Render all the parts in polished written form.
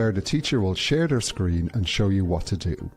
where the teacher will share their screen and show you what to do.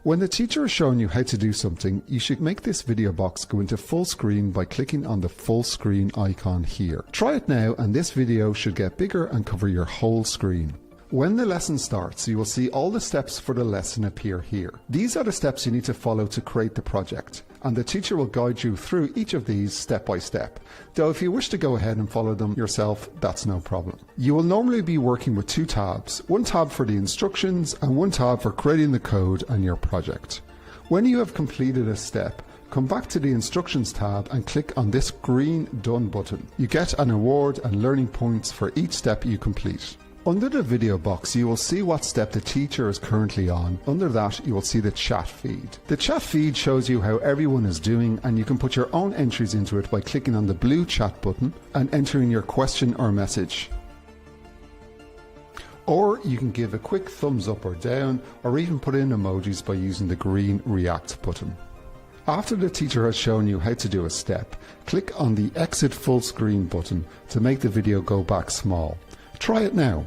When the teacher is showing you how to do something, you should make this video box go into full screen by clicking on the full screen icon here. Try it now and this video should get bigger and cover your whole screen. When the lesson starts, you will see all the steps for the lesson appear here. These are the steps you need to follow to create the project, and the teacher will guide you through each of these step by step. Though if you wish to go ahead and follow them yourself, that's no problem. You will normally be working with two tabs, one tab for the instructions and one tab for creating the code and your project. When you have completed a step, come back to the Instructions tab and click on this green Done button. You get an award and learning points for each step you complete. Under the video box, you will see what step the teacher is currently on. Under that, you will see the chat feed. The chat feed shows you how everyone is doing, and you can put your own entries into it by clicking on the blue chat button and entering your question or message. Or you can give a quick thumbs up or down, or even put in emojis by using the green react button. After the teacher has shown you how to do a step, click on the exit full screen button to make the video go back small. Try it now.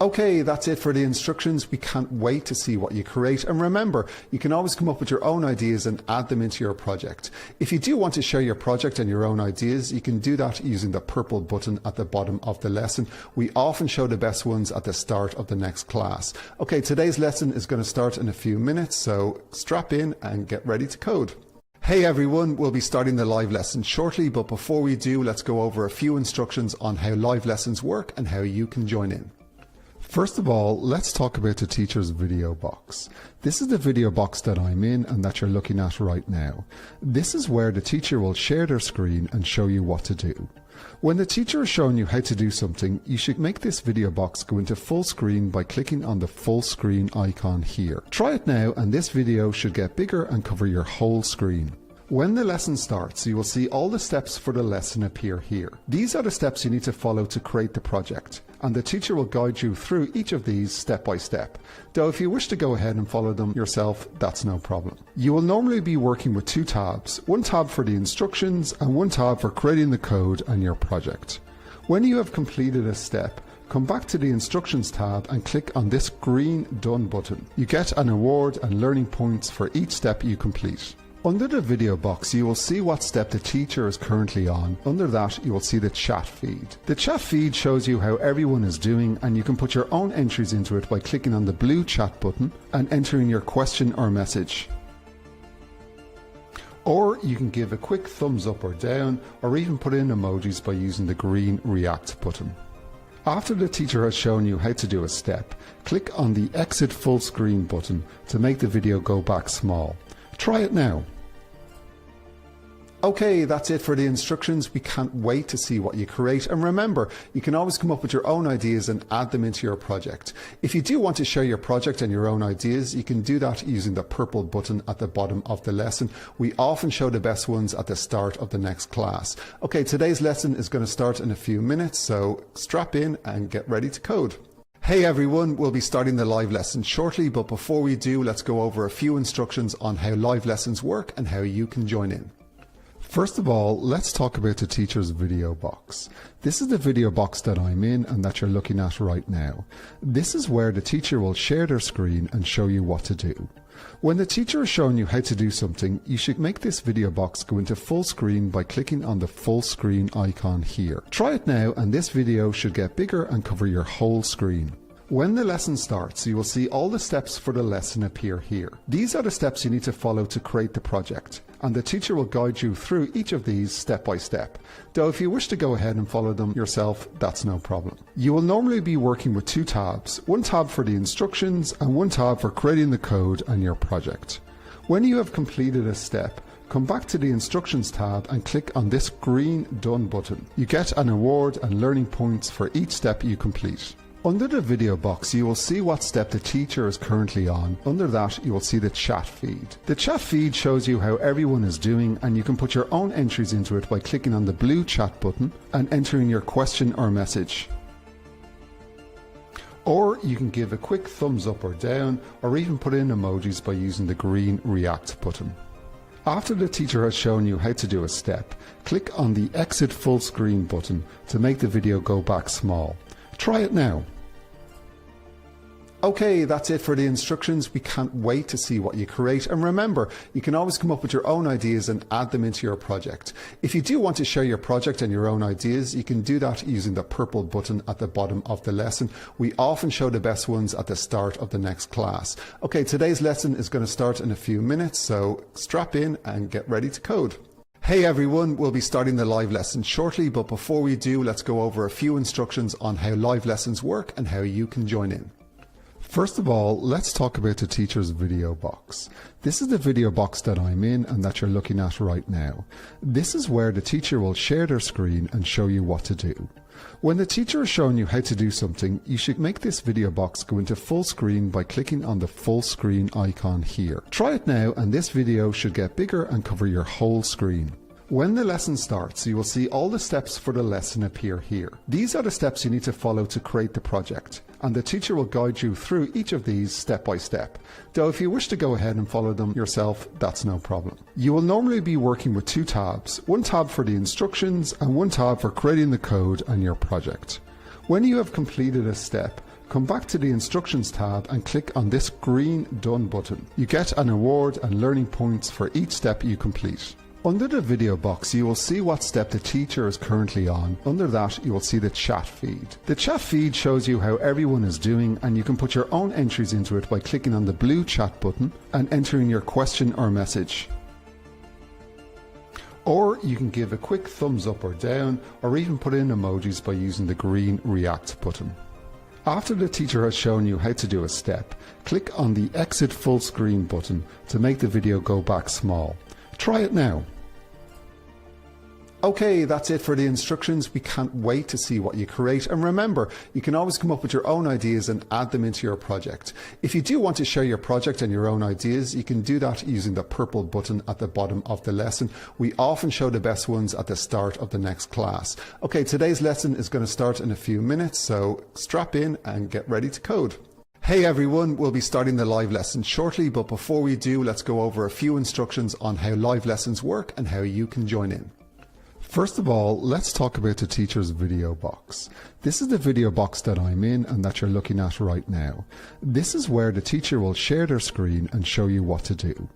Okay, that's it for the instructions. We can't wait to see what you create. And remember, you can always come up with your own ideas and add them into your project. If you do want to share your project and your own ideas, you can do that using the purple button at the bottom of the lesson. We often show the best ones at the start of the next class. Okay, today's lesson is going to start in a few minutes, so strap in and get ready to code. Hey everyone, we'll be starting the live lesson shortly, but before we do, let's go over a few instructions on how live lessons work and how you can join in. First of all, let's talk about the teacher's video box. This is the video box that I'm in and that you're looking at right now. This is where the teacher will share their screen and show you what to do. When the teacher is showing you how to do something, you should make this video box go into full screen by clicking on the full screen icon here. Try it now and this video should get bigger and cover your whole screen. When the lesson starts, you will see all the steps for the lesson appear here. These are the steps you need to follow to create the project, and the teacher will guide you through each of these step by step. Though if you wish to go ahead and follow them yourself, that's no problem. You will normally be working with two tabs, one tab for the instructions and one tab for creating the code and your project. When you have completed a step, come back to the Instructions tab and click on this green Done button. You get an award and learning points for each step you complete. Under the video box, you will see what step the teacher is currently on. Under that, you will see the chat feed. The chat feed shows you how everyone is doing, and you can put your own entries into it by clicking on the blue chat button and entering your question or message. Or you can give a quick thumbs up or down, or even put in emojis by using the green react button. After the teacher has shown you how to do a step, click on the exit full screen button to make the video go back small. Try it now. Okay, that's it for the instructions. We can't wait to see what you create. And remember, you can always come up with your own ideas and add them into your project. If you do want to share your project and your own ideas, you can do that using the purple button at the bottom of the lesson. We often show the best ones at the start of the next class. Okay, today's lesson is going to start in a few minutes, so strap in and get ready to code. Hey everyone, we'll be starting the live lesson shortly, but before we do, let's go over a few instructions on how live lessons work and how you can join in. First of all, let's talk about the teacher's video box. This is the video box that I'm in and that you're looking at right now. This is where the teacher will share their screen and show you what to do. When the teacher is showing you how to do something, you should make this video box go into full screen by clicking on the full screen icon here. Try it now and this video should get bigger and cover your whole screen. When the lesson starts, you will see all the steps for the lesson appear here. These are the steps you need to follow to create the project, and the teacher will guide you through each of these step by step. Though if you wish to go ahead and follow them yourself, that's no problem. You will normally be working with two tabs, one tab for the instructions and one tab for creating the code and your project. When you have completed a step, come back to the Instructions tab and click on this green Done button. You get an award and learning points for each step you complete. Under the video box, you will see what step the teacher is currently on. Under that, you will see the chat feed. The chat feed shows you how everyone is doing, and you can put your own entries into it by clicking on the blue chat button and entering your question or message. Or you can give a quick thumbs up or down, or even put in emojis by using the green react button. After the teacher has shown you how to do a step, click on the exit full screen button to make the video go back small. Try it now. Okay, that's it for the instructions. We can't wait to see what you create. And remember, you can always come up with your own ideas and add them into your project. If you do want to share your project and your own ideas, you can do that using the purple button at the bottom of the lesson. We often show the best ones at the start of the next class. Okay, today's lesson is going to start in a few minutes, so strap in and get ready to code. Hey everyone, we'll be starting the live lesson shortly, but before we do, let's go over a few instructions on how live lessons work and how you can join in. First of all, let's talk about the teacher's video box. This is the video box that I'm in and that you're looking at right now. This is where the teacher will share their screen and show you what to do. When the teacher is showing you how to do something, you should make this video box go into full screen by clicking on the full screen icon here. Try it now and this video should get bigger and cover your whole screen. When the lesson starts, you will see all the steps for the lesson appear here. These are the steps you need to follow to create the project, and the teacher will guide you through each of these step by step. Though if you wish to go ahead and follow them yourself, that's no problem. You will normally be working with two tabs, one tab for the instructions and one tab for creating the code and your project. When you have completed a step, come back to the instructions tab and click on this green done button. You get an award and learning points for each step you complete. Under the video box, you will see what step the teacher is currently on. Under that, you will see the chat feed. The chat feed shows you how everyone is doing, and you can put your own entries into it by clicking on the blue chat button and entering your question or message. Or you can give a quick thumbs up or down, or even put in emojis by using the green react button. After the teacher has shown you how to do a step, click on the exit full screen button to make the video go back small. Try it now. Okay, that's it for the instructions. We can't wait to see what you create. And remember, you can always come up with your own ideas and add them into your project. If you do want to share your project and your own ideas, you can do that using the purple button at the bottom of the lesson. We often show the best ones at the start of the next class. Okay, today's lesson is going to start in a few minutes, so strap in and get ready to code. Hey everyone, we'll be starting the live lesson shortly, but before we do, let's go over a few instructions on how live lessons work and how you can join in. First of all, let's talk about the teacher's video box. This is the video box that I'm in and that you're looking at right now. This is where the teacher will share their screen and show you what to do.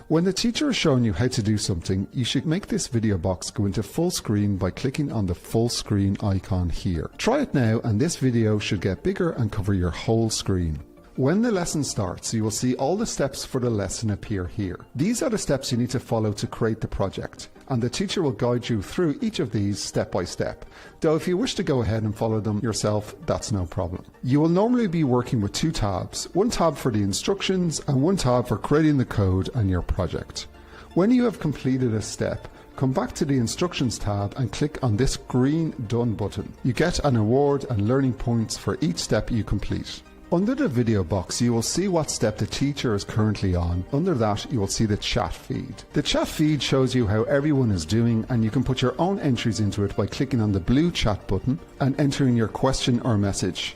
When the teacher is showing you how to do something, you should make this video box go into full screen by clicking on the full screen icon here. Try it now and this video should get bigger and cover your whole screen. When the lesson starts, you will see all the steps for the lesson appear here. These are the steps you need to follow to create the project, and the teacher will guide you through each of these step by step. Though if you wish to go ahead and follow them yourself, that's no problem. You will normally be working with two tabs, one tab for the instructions and one tab for creating the code and your project. When you have completed a step, come back to the instructions tab and click on this green done button. You get an award and learning points for each step you complete. Under the video box, you will see what step the teacher is currently on. Under that, you will see the chat feed. The chat feed shows you how everyone is doing, and you can put your own entries into it by clicking on the blue chat button and entering your question or message.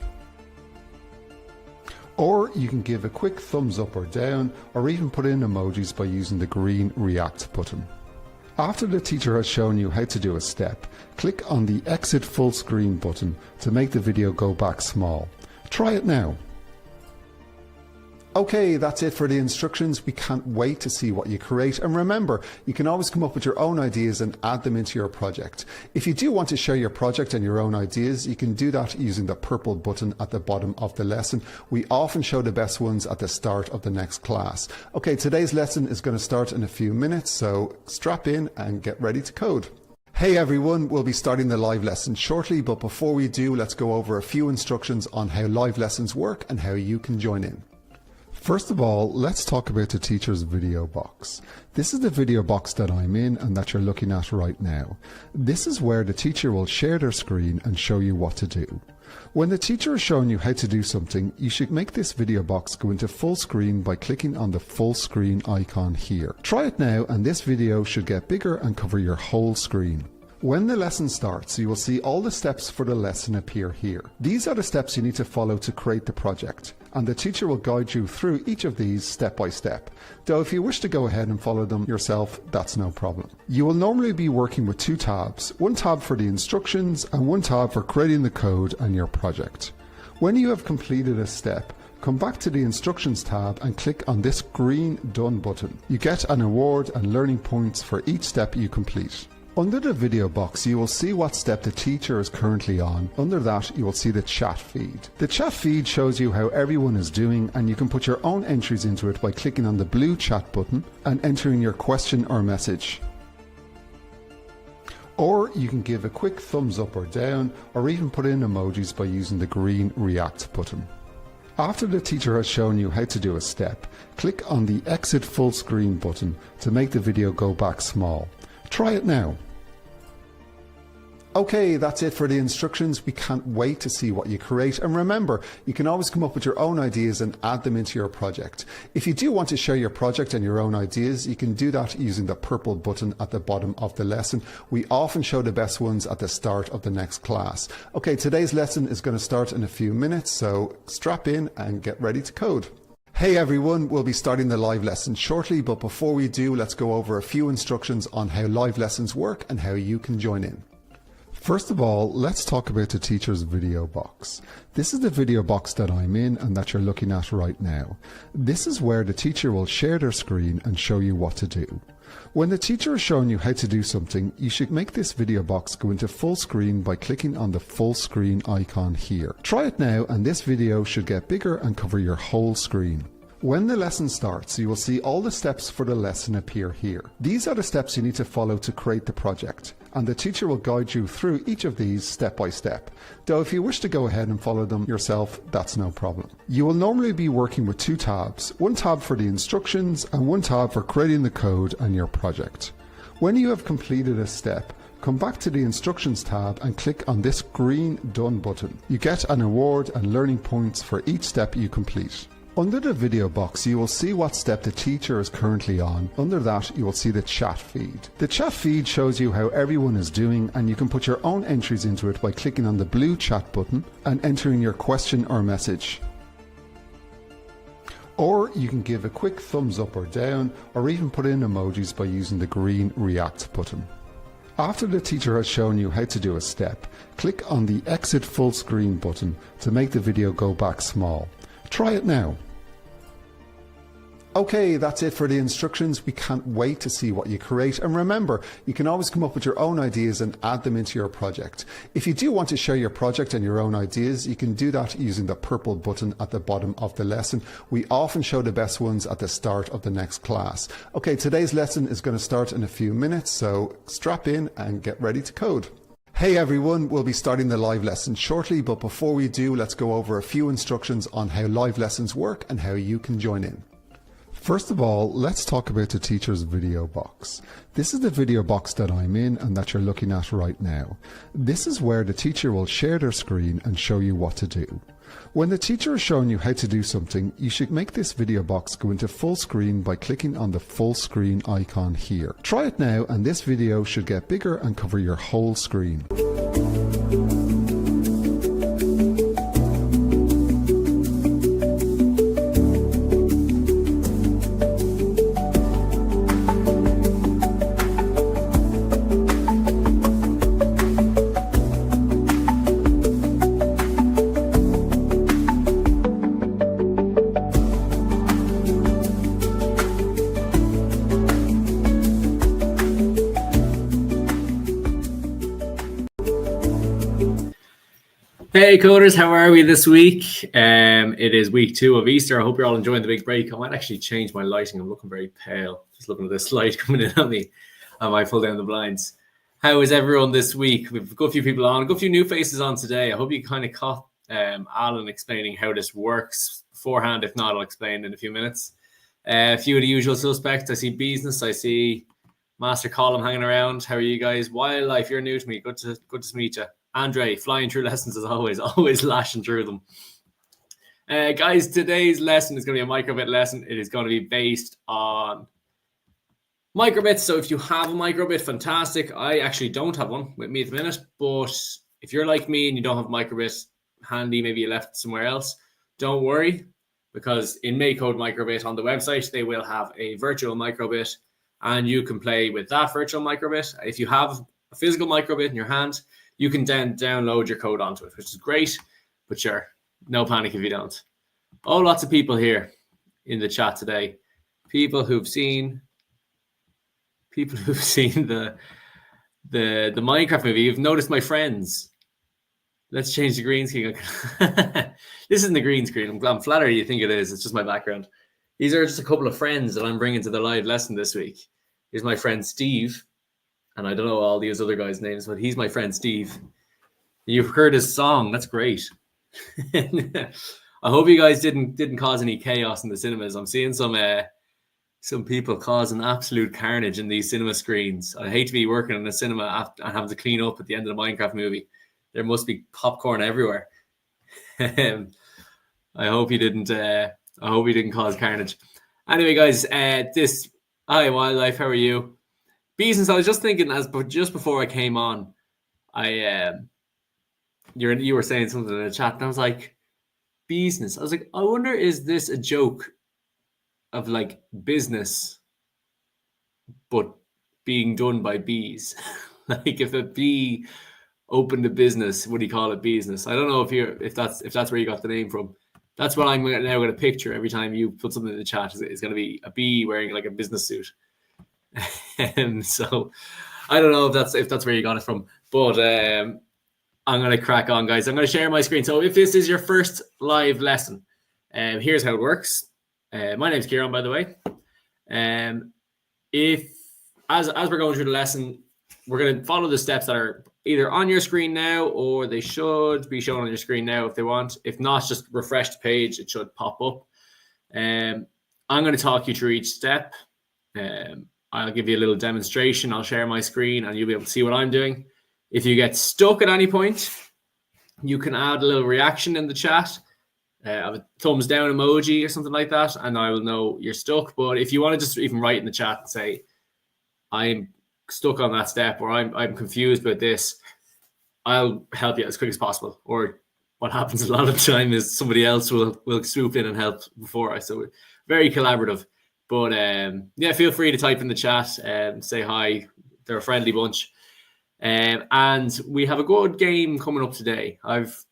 Or you can give a quick thumbs up or down, or even put in emojis by using the green react button. After the teacher has shown you how to do a step, click on the exit full screen button to make the video go back small. Try it now. Okay, that's it for the instructions. We can't wait to see what you create. And remember, you can always come up with your own ideas and add them into your project. If you do want to share your project and your own ideas, you can do that using the purple button at the bottom of the lesson. We often show the best ones at the start of the next class. Okay, today's lesson is going to start in a few minutes, so strap in and get ready to code. Hey everyone, we'll be starting the live lesson shortly, but before we do, let's go over a few instructions on how live lessons work and how you can join in. First of all, let's talk about the teacher's video box. This is the video box that I'm in and that you're looking at right now. This is where the teacher will share their screen and show you what to do. When the teacher is showing you how to do something, you should make this video box go into full screen by clicking on the full screen icon here. Try it now and this video should get bigger and cover your whole screen. When the lesson starts, you will see all the steps for the lesson appear here. These are the steps you need to follow to create the project, and the teacher will guide you through each of these step by step. Though if you wish to go ahead and follow them yourself, that's no problem. You will normally be working with two tabs, one tab for the instructions and one tab for creating the code and your project. When you have completed a step, come back to the Instructions tab and click on this green Done button. You get an award and learning points for each step you complete. Under the video box, you will see what step the teacher is currently on. Under that, you will see the chat feed. The chat feed shows you how everyone is doing, and you can put your own entries into it by clicking on the blue chat button and entering your question or message. Or you can give a quick thumbs up or down, or even put in emojis by using the green React button. After the teacher has shown you how to do a step, click on the Exit Full Screen button to make the video go back small. Try it now. Okay, that's it for the instructions. We can't wait to see what you create. And remember, you can always come up with your own ideas and add them into your project. If you do want to share your project and your own ideas, you can do that using the purple button at the bottom of the lesson. We often show the best ones at the start of the next class. Okay, today's lesson is going to start in a few minutes, so strap in and get ready to code. Hey everyone, we'll be starting the live lesson shortly, but before we do, let's go over a few instructions on how live lessons work and how you can join in. First of all, let's talk about the teacher's video box. This is the video box that I'm in and that you're looking at right now. This is where the teacher will share their screen and show you what to do. When the teacher is showing you how to do something, you should make this video box go into full screen by clicking on the full screen icon here. Try it now and this video should get bigger and cover your whole screen. When the lesson starts, you will see all the steps for the lesson appear here. These are the steps you need to follow to create the project, and the teacher will guide you through each of these step by step. Though if you wish to go ahead and follow them yourself, that's no problem. You will normally be working with two tabs, one tab for the instructions and one tab for creating the code and your project. When you have completed a step, come back to the Instructions tab and click on this green Done button. You get an award and learning points for each step you complete. Under the video box, you will see what step the teacher is currently on. Under that, you will see the chat feed. The chat feed shows you how everyone is doing, and you can put your own entries into it by clicking on the blue chat button and entering your question or message. Or you can give a quick thumbs up or down, or even put in emojis by using the green React button. After the teacher has shown you how to do a step, click on the Exit Full Screen button to make the video go back small. Try it now. Okay, that's it for the instructions. We can't wait to see what you create. And remember, you can always come up with your own ideas and add them into your project. If you do want to share your project and your own ideas, you can do that using the purple button at the bottom of the lesson. We often show the best ones at the start of the next class. Okay, today's lesson is going to start in a few minutes, so strap in and get ready to code. Hey everyone, we'll be starting the live lesson shortly, but before we do, let's go over a few instructions on how live lessons work and how you can join in. First of all, let's talk about the teacher's video box. This is the video box that I'm in and that you're looking at right now. This is where the teacher will share their screen and show you what to do. When the teacher is showing you how to do something, you should make this video box go into full screen by clicking on the full screen icon here. Try it now and this video should get bigger and cover your whole screen. Hey coders, how are we this week? It is week 2 of Easter. I hope you're all enjoying the big break. I might actually change my lighting. I'm looking very pale. Just looking at this light coming in at me. I might pull down the blinds. How is everyone this week? We've got a few people on, got a few new faces on today. I hope you kind of caught Alan explaining how this works beforehand. If not, I'll explain in a few minutes. A few of the usual suspects. I see Business. I see Master Column hanging around. How are you guys? Wildlife, you're new to me. Good to meet you. Andre, flying through lessons as always lashing through them. Guys, today's lesson is going to be a microbit lesson. It is going to be based on microbits. So if you have a microbit, fantastic. I actually don't have one with me at the minute, but if you're like me and you don't have a microbit handy, maybe you left it somewhere else, don't worry, because in MakeCode Microbit on the website, they will have a virtual microbit and you can play with that virtual microbit. If you have a physical microbit in your hand, you can then download your code onto it, which is great, but sure, no panic if you don't. Oh, lots of people here in the chat today. People who've seen the Minecraft movie. You've noticed my friends. Let's change the green screen. This isn't the green screen. I'm flattered you think it is. It's just my background. These are just a couple of friends that I'm bringing to the live lesson this week. Here's my friend Steve, and I don't know all these other guys' names, but he's my friend Steve. You've heard his song. That's great. I hope you guys didn't cause any chaos in the cinemas. I'm seeing some people causing absolute carnage in these cinema screens. I hate to be working in a cinema and having to clean up at the end of the Minecraft movie. There must be popcorn everywhere. I hope you didn't. I hope you didn't cause carnage. Anyway, guys, hi Wildlife. How are you? Business. I was just thinking just before I came on, you were saying something in the chat, and I was like, business. I was like, I wonder, is this a joke of like business, but being done by bees? Like if a bee opened a business, would he call it business? I don't know if that's where you got the name from. That's what I'm now going to picture every time you put something in the chat. It's going to be a bee wearing like a business suit. And so I don't know if that's where you got it from, but I'm going to crack on, guys. I'm going to share my screen. So if this is your first live lesson, here's how it works. My name's Kieran, by the way. If as we're going through the lesson, we're going to follow the steps that are either on your screen now, or they should be shown on your screen now if they want. If not, just refresh the page. It should pop up. I'm going to talk you through each step. I'll give you a little demonstration. I'll share my screen and you'll be able to see what I'm doing. If you get stuck at any point, you can add a little reaction in the chat. A thumbs down emoji or something like that, and I will know you're stuck. But if you want to just even write in the chat and say, I'm stuck on that step, or I'm confused about this, I'll help you as quick as possible. Or what happens a lot of the time is somebody else will swoop in and help before I. So very collaborative. But yeah, feel free to type in the chat and say hi. They're a friendly bunch. And we have a good game coming up today. I've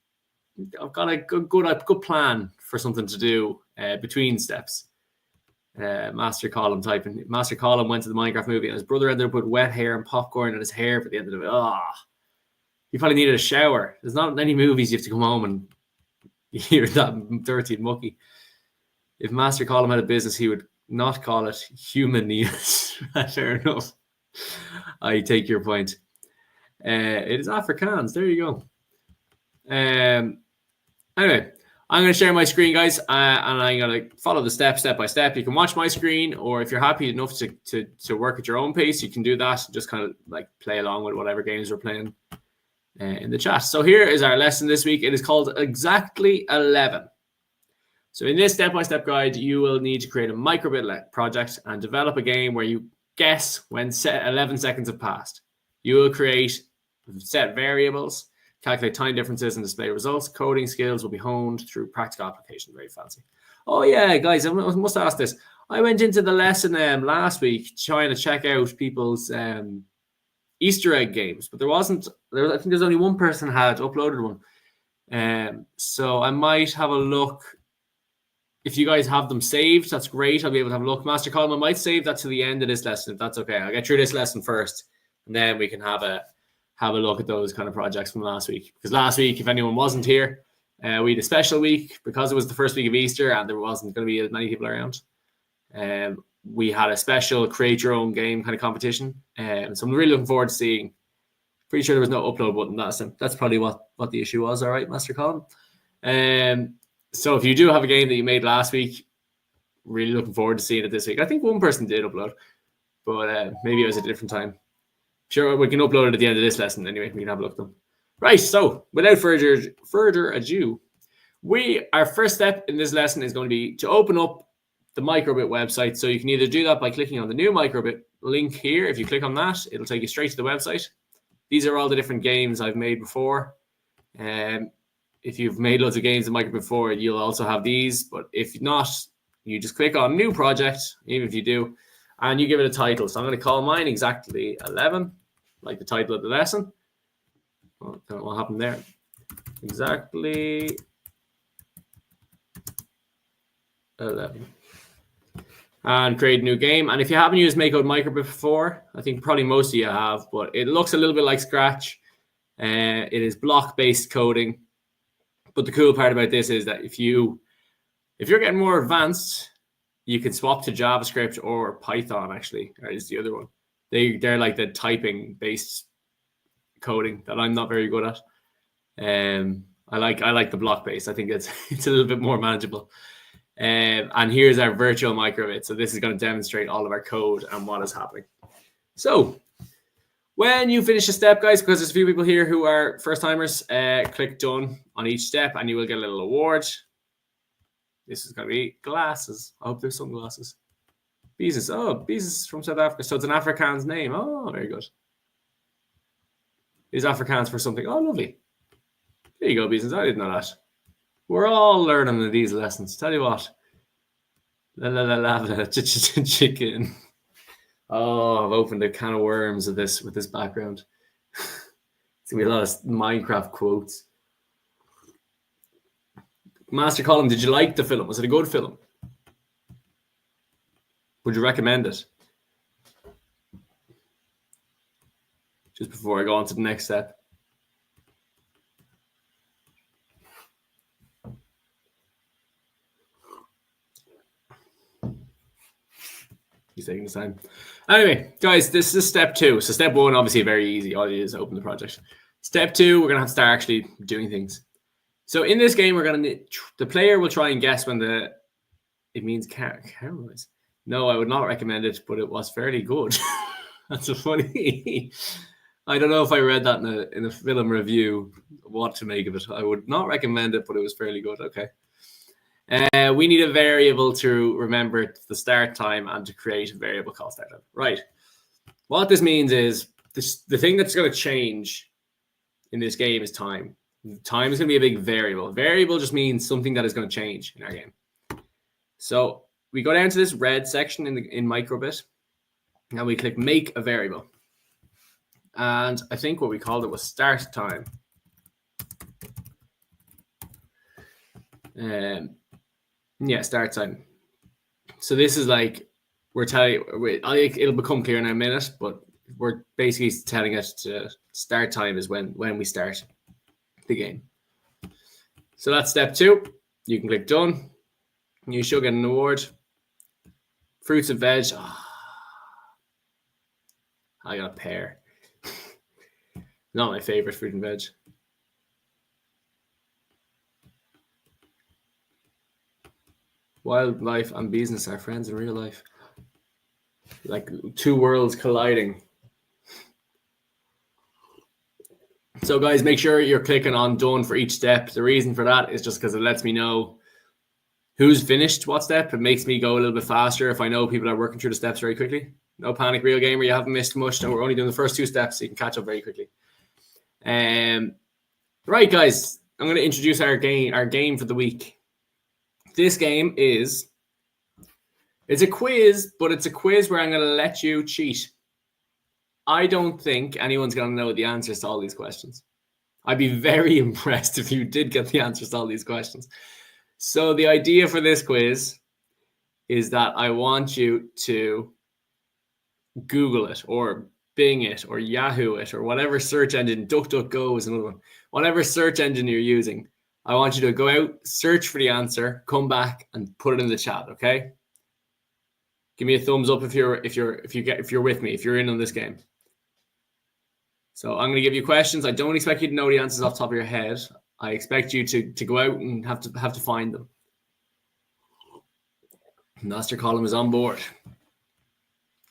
got a good plan for something to do between steps. Master Colin typing. Master Colin went to the Minecraft movie and his brother ended up with wet hair and popcorn in his hair at the end of it. You probably needed a shower. There's not many movies you have to come home and you're that dirty and mucky. If Master Colin had a business, he would not call it human needs. Fair enough. I take your point. It is Afrikaans. There you go. Anyway, I'm going to share my screen, guys, and I'm going to follow the step by step. You can watch my screen, or if you're happy enough to work at your own pace, you can do that. Just kind of like play along with whatever games we're playing in the chat. So here is our lesson this week. It is called Exactly 11. So in this step-by-step guide, you will need to create a microbit project and develop a game where you guess when 11 seconds have passed. You will create set variables, calculate time differences, and display results. Coding skills will be honed through practical application. Very fancy. Oh yeah, guys, I must ask this. I went into the lesson last week trying to check out people's Easter egg games, but I think there's only one person had uploaded one. So I might have a look. If you guys have them saved, that's great. I'll be able to have a look. Master Colin, I might save that to the end of this lesson, if that's okay. I'll get through this lesson first, and then we can have a look at those kind of projects from last week. Because last week, if anyone wasn't here, we had a special week because it was the first week of Easter and there wasn't going to be as many people around. We had a special create your own game kind of competition. So I'm really looking forward to seeing. Pretty sure there was no upload button last time. That's probably what the issue was. All right, Master Colin. So if you do have a game that you made last week, really looking forward to seeing it this week. I think one person did upload, but maybe it was at a different time. Sure, we can upload it at the end of this lesson anyway. We can have a look at them. Right, so without further ado, our first step in this lesson is going to be to open up the Microbit website. So you can either do that by clicking on the new Microbit link here. If you click on that, it'll take you straight to the website. These are all the different games I've made before. If you've made loads of games in Microbit before, you'll also have these. But if not, you just click on new project, even if you do, and you give it a title. So I'm going to call mine Exactly 11, like the title of the lesson. Oh, don't know what happened there. Exactly 11. And create a new game. And if you haven't used MakeCode Micro before, I think probably most of you have, but it looks a little bit like Scratch. It is block-based coding. But the cool part about this is that if you're getting more advanced, you can swap to JavaScript or Python, actually, or is the other one. They're like the typing-based coding that I'm not very good at. I like the block-based. I think it's a little bit more manageable. And here's our virtual micro bit. So this is going to demonstrate all of our code and what is happening. So when you finish a step, guys, because there's a few people here who are first timers, click done on each step and you will get a little award. This is going to be glasses. I hope there's sunglasses. Beezus. Oh, Beezus from South Africa. So it's an Afrikaans name. Oh, very good. Is Afrikaans for something? Oh, lovely. There you go, Beezus. I didn't know that. We're all learning in these lessons. Tell you what. Chicken. Oh, I've opened a can of worms with this background. It's going to be a lot of Minecraft quotes. Master Colin, did you like the film? Was it a good film? Would you recommend it? Just before I go on to the next step. He's taking his time. Anyway, guys, this is step 2. So step 1, obviously very easy. All you do is open the project. Step 2, we're going to have to start actually doing things. So in this game, the player will try and guess when it means caramelize. No, I would not recommend it, but it was fairly good. That's so funny. I don't know if I read that in a film review, what to make of it. I would not recommend it, but it was fairly good. Okay. We need a variable to remember the start time and to create a variable called start time. Right. What this means is the thing that's going to change in this game is time. Time is going to be a big variable. Variable just means something that is going to change in our game. So we go down to this red section in Microbit, and we click make a variable. And I think what we called it was start time. Yeah, start time. So this is like, it'll become clear in a minute, but we're basically telling it to start time is when we start the game. So that's step 2. You can click done. You should get an award. Fruits and veg. Oh, I got a pear. Not my favorite fruit and veg. Wildlife and business are friends in real life. Like 2 worlds colliding. So guys, make sure you're clicking on done for each step. The reason for that is just because it lets me know who's finished what step. It makes me go a little bit faster if I know people are working through the steps very quickly. No panic, real gamer. You haven't missed much. And we're only doing the first 2 steps, so you can catch up very quickly. Right, guys. I'm going to introduce our game for the week. This game it's a quiz, but it's a quiz where I'm going to let you cheat. I don't think anyone's going to know the answers to all these questions. I'd be very impressed if you did get the answers to all these questions. So the idea for this quiz is that I want you to Google it or Bing it or Yahoo it or whatever search engine, DuckDuckGo is another one, whatever search engine you're using. I want you to go out, search for the answer, come back and put it in the chat, okay? Give me a thumbs up if you're with me, if you're in on this game. So I'm going to give you questions. I don't expect you to know the answers off the top of your head. I expect you to go out and have to find them. Master Colin is on board.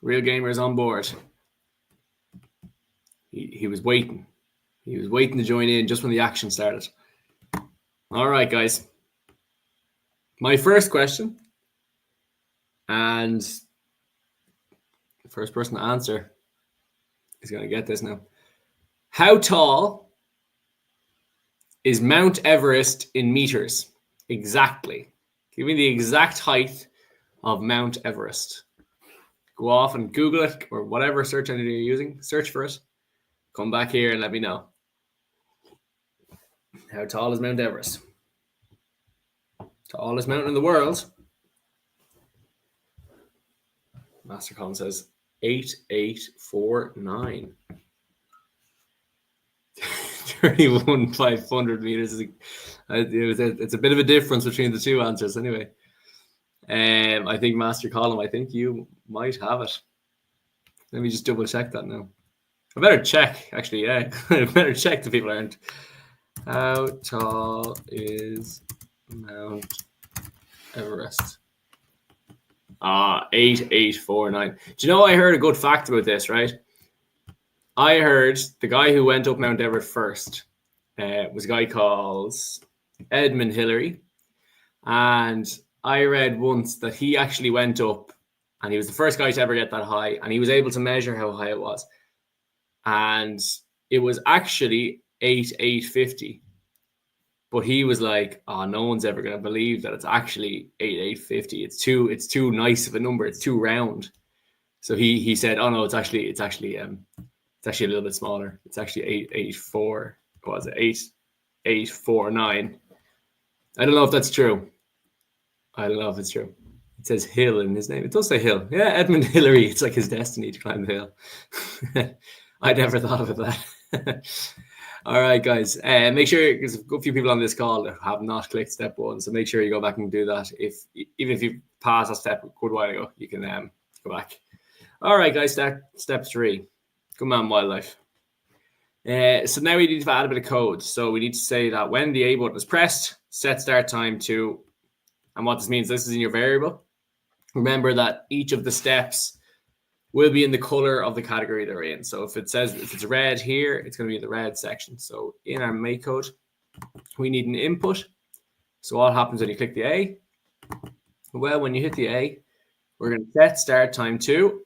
Real Gamer is on board. He was waiting. He was waiting to join in just when the action started. All right, guys. My first question, and the first person to answer is going to get this now. How tall is Mount Everest in meters? Exactly. Give me the exact height of Mount Everest. Go off and Google it or whatever search engine you're using. Search for it. Come back here and let me know. How tall is Mount Everest? Tallest mountain in the world. Master Colin says 8849. 31,500 meters. It's a bit of a difference between the two answers anyway. I think Master Colin, I think you might have it. Let me just double check that now. I better check, actually, yeah. I better check the people aren't. How tall is Mount Everest? 8849. Do you know I heard a good fact about this, right? I heard the guy who went up Mount Everest first was a guy called Edmund Hillary. And I read once that he actually went up and he was the first guy to ever get that high. And he was able to measure how high it was. And it was actually 8,850. But he was like, oh, no one's ever going to believe that it's actually 8,850. It's too nice of a number. It's too round. So he said, oh no, it's actually a little bit smaller. It's actually 884. What was it? 8849. I don't know if that's true. I don't know if it's true. It says Hill in his name. It does say Hill. Yeah, Edmund Hillary. It's like his destiny to climb the hill. I never thought of that. All right, guys. Make sure, there's a good few people on this call that have not clicked step 1, so make sure you go back and do that. Even if you pass a step a good while ago, you can go back. All right, guys. Step 3. Come on, wildlife. So now we need to add a bit of code. So we need to say that when the A button is pressed, set start time to, and what this means, this is in your variable. Remember that each of the steps will be in the color of the category they're in. So if it's red here, it's going to be in the red section. So in our make code, we need an input. So what happens when you click the A? Well, when you hit the A, we're going to set start time to,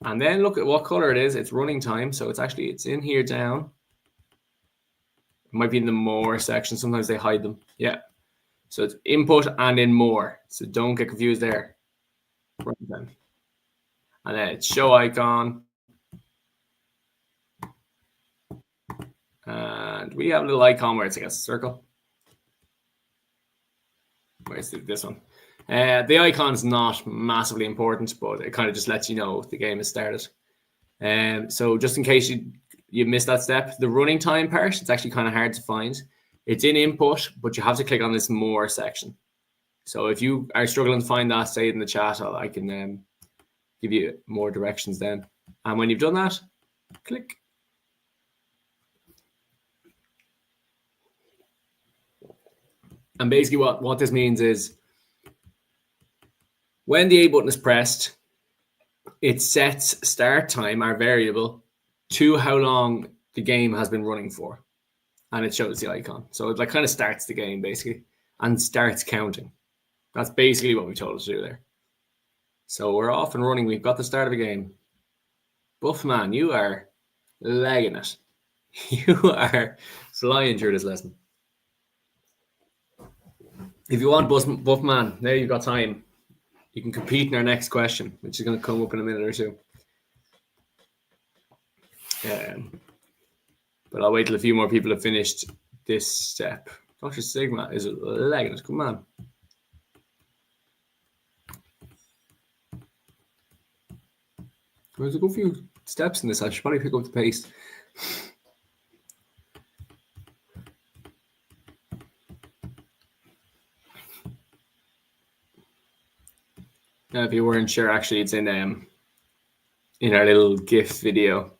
and then look at what color it is. It's running time. So it's in here down. It might be in the more section. Sometimes they hide them. Yeah. So it's input and in more. So don't get confused there. Running time. And then it's show icon. And we have a little icon where it's, I guess, a circle. Where's this one? The icon's not massively important, but it kind of just lets you know the game has started. So just in case you missed that step, the running time part, it's actually kind of hard to find. It's in input, but you have to click on this more section. So if you are struggling to find that, say it in the chat, I can give you more directions then. And when you've done that, click. And basically what this means is when the A button is pressed, it sets start time, our variable, to how long the game has been running for. And it shows the icon. So it kind of starts the game basically and starts counting. That's basically what we told us to do there. So we're off and running. We've got the start of the game. Buffman, you are legging it. You are flying through this lesson. If you want Buffman, now you've got time. You can compete in our next question, which is going to come up in a minute or two. But I'll wait till a few more people have finished this step. Dr. Sigma is legging it. Come on. There's a good few steps in this. I should probably pick up the pace. Now, if you weren't sure, actually, it's in our little GIF video.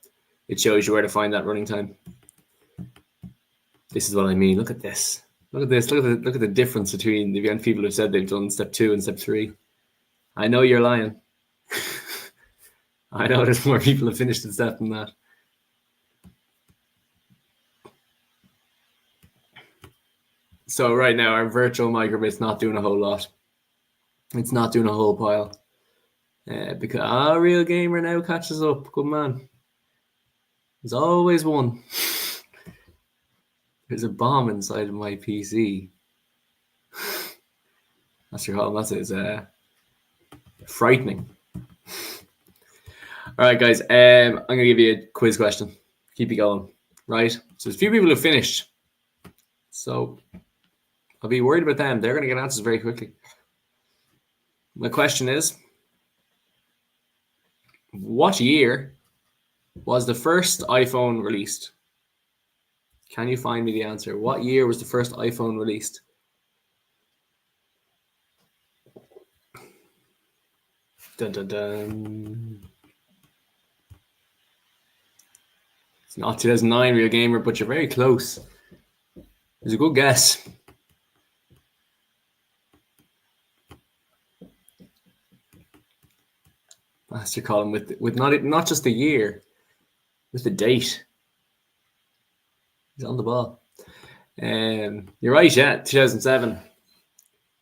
It shows you where to find that running time. This is what I mean. Look at this. Look at this. Look at the difference between the amount of people who said they've done step 2 and step 3. I know you're lying. I know there's more people who have finished the step than that. So right now, our virtual microbit's not doing a whole lot. It's not doing a whole pile. Because our real gamer now catches up. Good man. There's always one. There's a bomb inside of my PC. That's your home. That is frightening. All right, guys. I'm going to give you a quiz question. Keep you going. Right? So there's a few people who finished. So I'll be worried about them. They're going to get answers very quickly. My question is, What year was the first iPhone released? Can you find me the answer? What year was the first iPhone released? Dun, dun, dun. It's not 2009, Real Gamer, but you're very close. It's a good guess. Master column with not just the year, with the date. He's on the ball. You're right, yeah, 2007.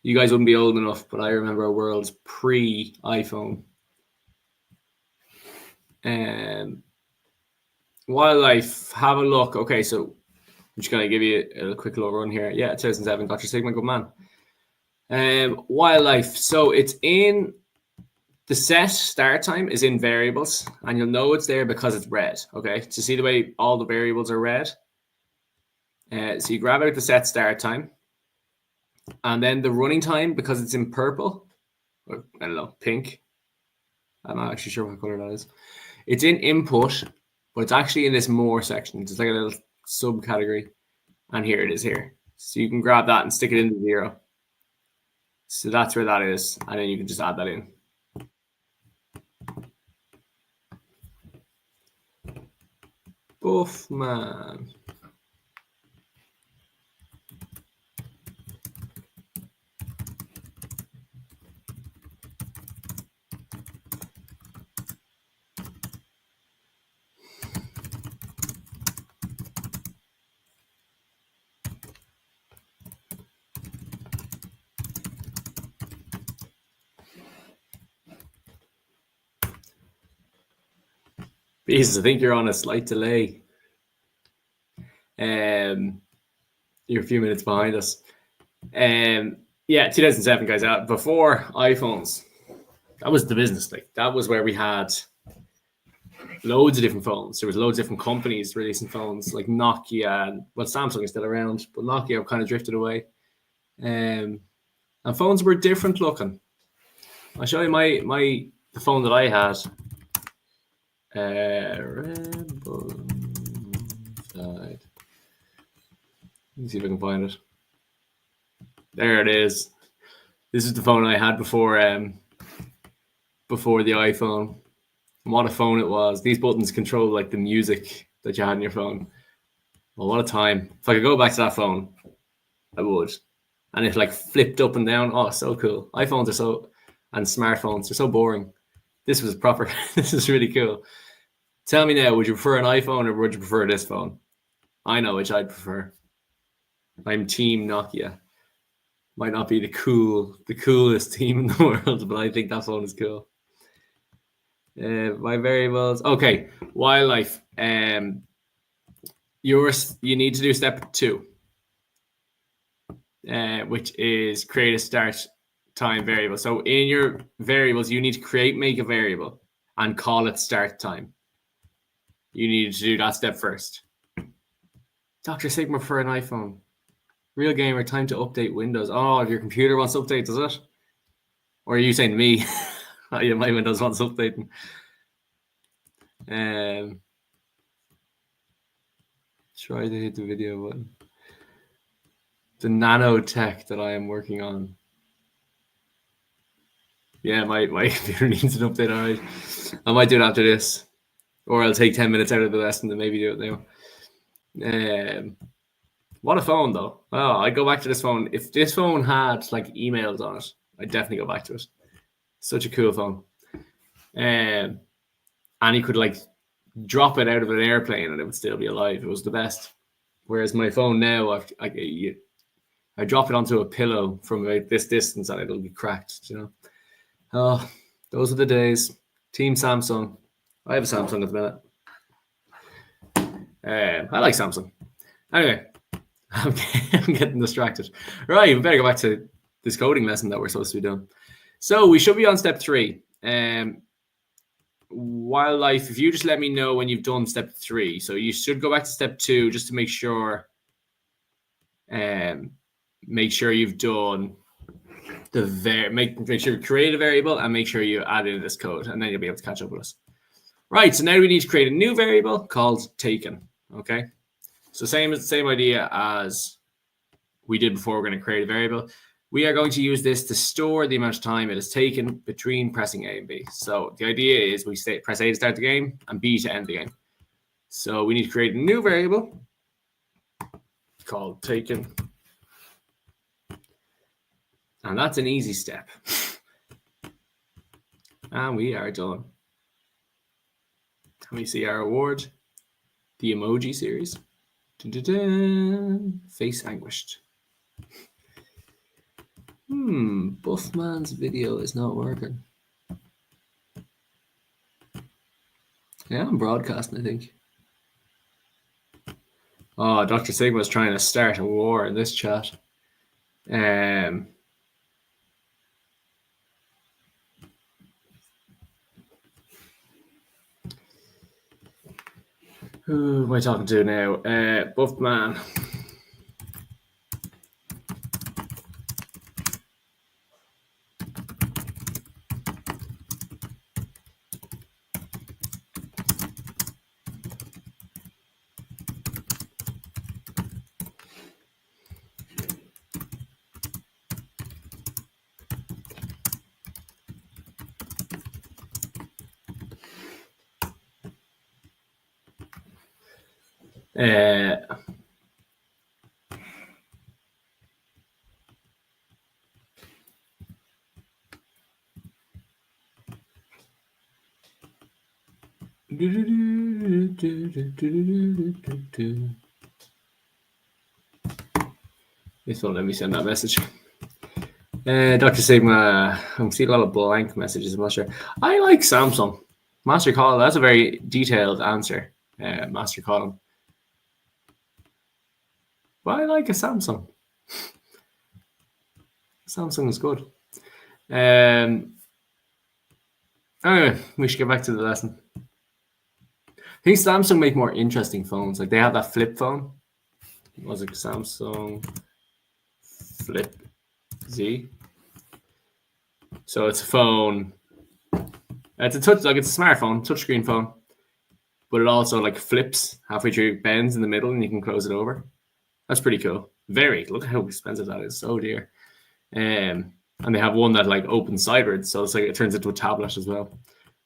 You guys wouldn't be old enough, but I remember a world's pre-iPhone. Wildlife, have a look. Okay, so I'm just going to give you a quick little run here. Yeah, 2007, got your Sigma, good man. Wildlife, so it's in the set start time is in variables, and you'll know it's there because it's red. Okay, so see the way all the variables are red. So you grab out the set start time, and then the running time, because it's in purple, or I don't know, pink. I'm not actually sure what color that is. It's in input, but it's actually in this more section. It's like a little subcategory, and here it is here. So you can grab that and stick it into 0. So that's where that is, and then you can just add that in. Buff man. Jesus, I think you're on a slight delay. You're a few minutes behind us. Yeah, 2007, guys. Before iPhones, that was the business. Like that was where we had loads of different phones. There was loads of different companies releasing phones, like Nokia. And, well, Samsung is still around, but Nokia have kind of drifted away. And phones were different looking. I'll show you the phone that I had. Red Bull side. Let me see if I can find it. There it is. This is the phone I had before the iPhone. And what a phone it was. These buttons control like the music that you had in your phone. Well, what a time. If I could go back to that phone, I would. And it like flipped up and down. Oh, so cool. iPhones are and smartphones are so boring. This was proper. This is really cool. Tell me now, would you prefer an iPhone or would you prefer this phone? I know which I'd prefer. I'm team Nokia. Might not be the coolest team in the world, but I think that phone is cool. My variables. Okay, wildlife. You need to do step 2, which is create a start time variable. So in your variables, you need to make a variable and call it start time. You need to do that step first. Dr. Sigma for an iPhone. Real Gamer, time to update Windows. Oh, if your computer wants to update, does it? Or are you saying to me? Oh, yeah, my Windows wants updating. Try to hit the video button. The nanotech that I am working on. Yeah, my computer needs an update, all right. I might do it after this. Or I'll take 10 minutes out of the lesson and maybe do it now. What a phone, though. Oh, I'd go back to this phone. If this phone had like emails on it, I'd definitely go back to it. Such a cool phone. And you could like drop it out of an airplane and it would still be alive. It was the best. Whereas my phone now, I drop it onto a pillow from about this distance and it'll be cracked, you know. Oh, those are the days. Team Samsung. I have a Samsung at the minute. I like Samsung. Anyway, I'm getting distracted. Right, we better go back to this coding lesson that we're supposed to be doing. So we should be on step 3. Wildlife, if you just let me know when you've done step 3. So you should go back to step 2 just to make sure you've done make sure you create a variable and make sure you add in this code, and then you'll be able to catch up with us. Right, so now we need to create a new variable called taken. Okay, so same idea as we did before. We're going to create a variable. We are going to use this to store the amount of time it has taken between pressing A and B. So the idea is we press A to start the game and B to end the game. So we need to create a new variable called taken. And that's an easy step. And we are done. Can we see our award? The emoji series. Dun, dun, dun. Face anguished. Buffman's video is not working. Yeah, I'm broadcasting, I think. Oh, Dr. Sigma's trying to start a war in this chat. Who am I talking to now? Buffman. This won't let me send that message. Dr. Sigma, I'm seeing a lot of blank messages. I'm not sure. I like Samsung. Master Column, that's a very detailed answer. Master Column. But I like a Samsung. Samsung is good. Anyway, we should get back to the lesson. I think Samsung make more interesting phones. Like they have that flip phone. What was it? Samsung Flip Z. So it's a phone. It's a touch, like it's a smartphone, touchscreen phone, but it also like flips halfway through, bends in the middle, and you can close it over. That's pretty cool. Look at how expensive that is. So dear. And they have one that like opens sideways, so it's like it turns into a tablet as well,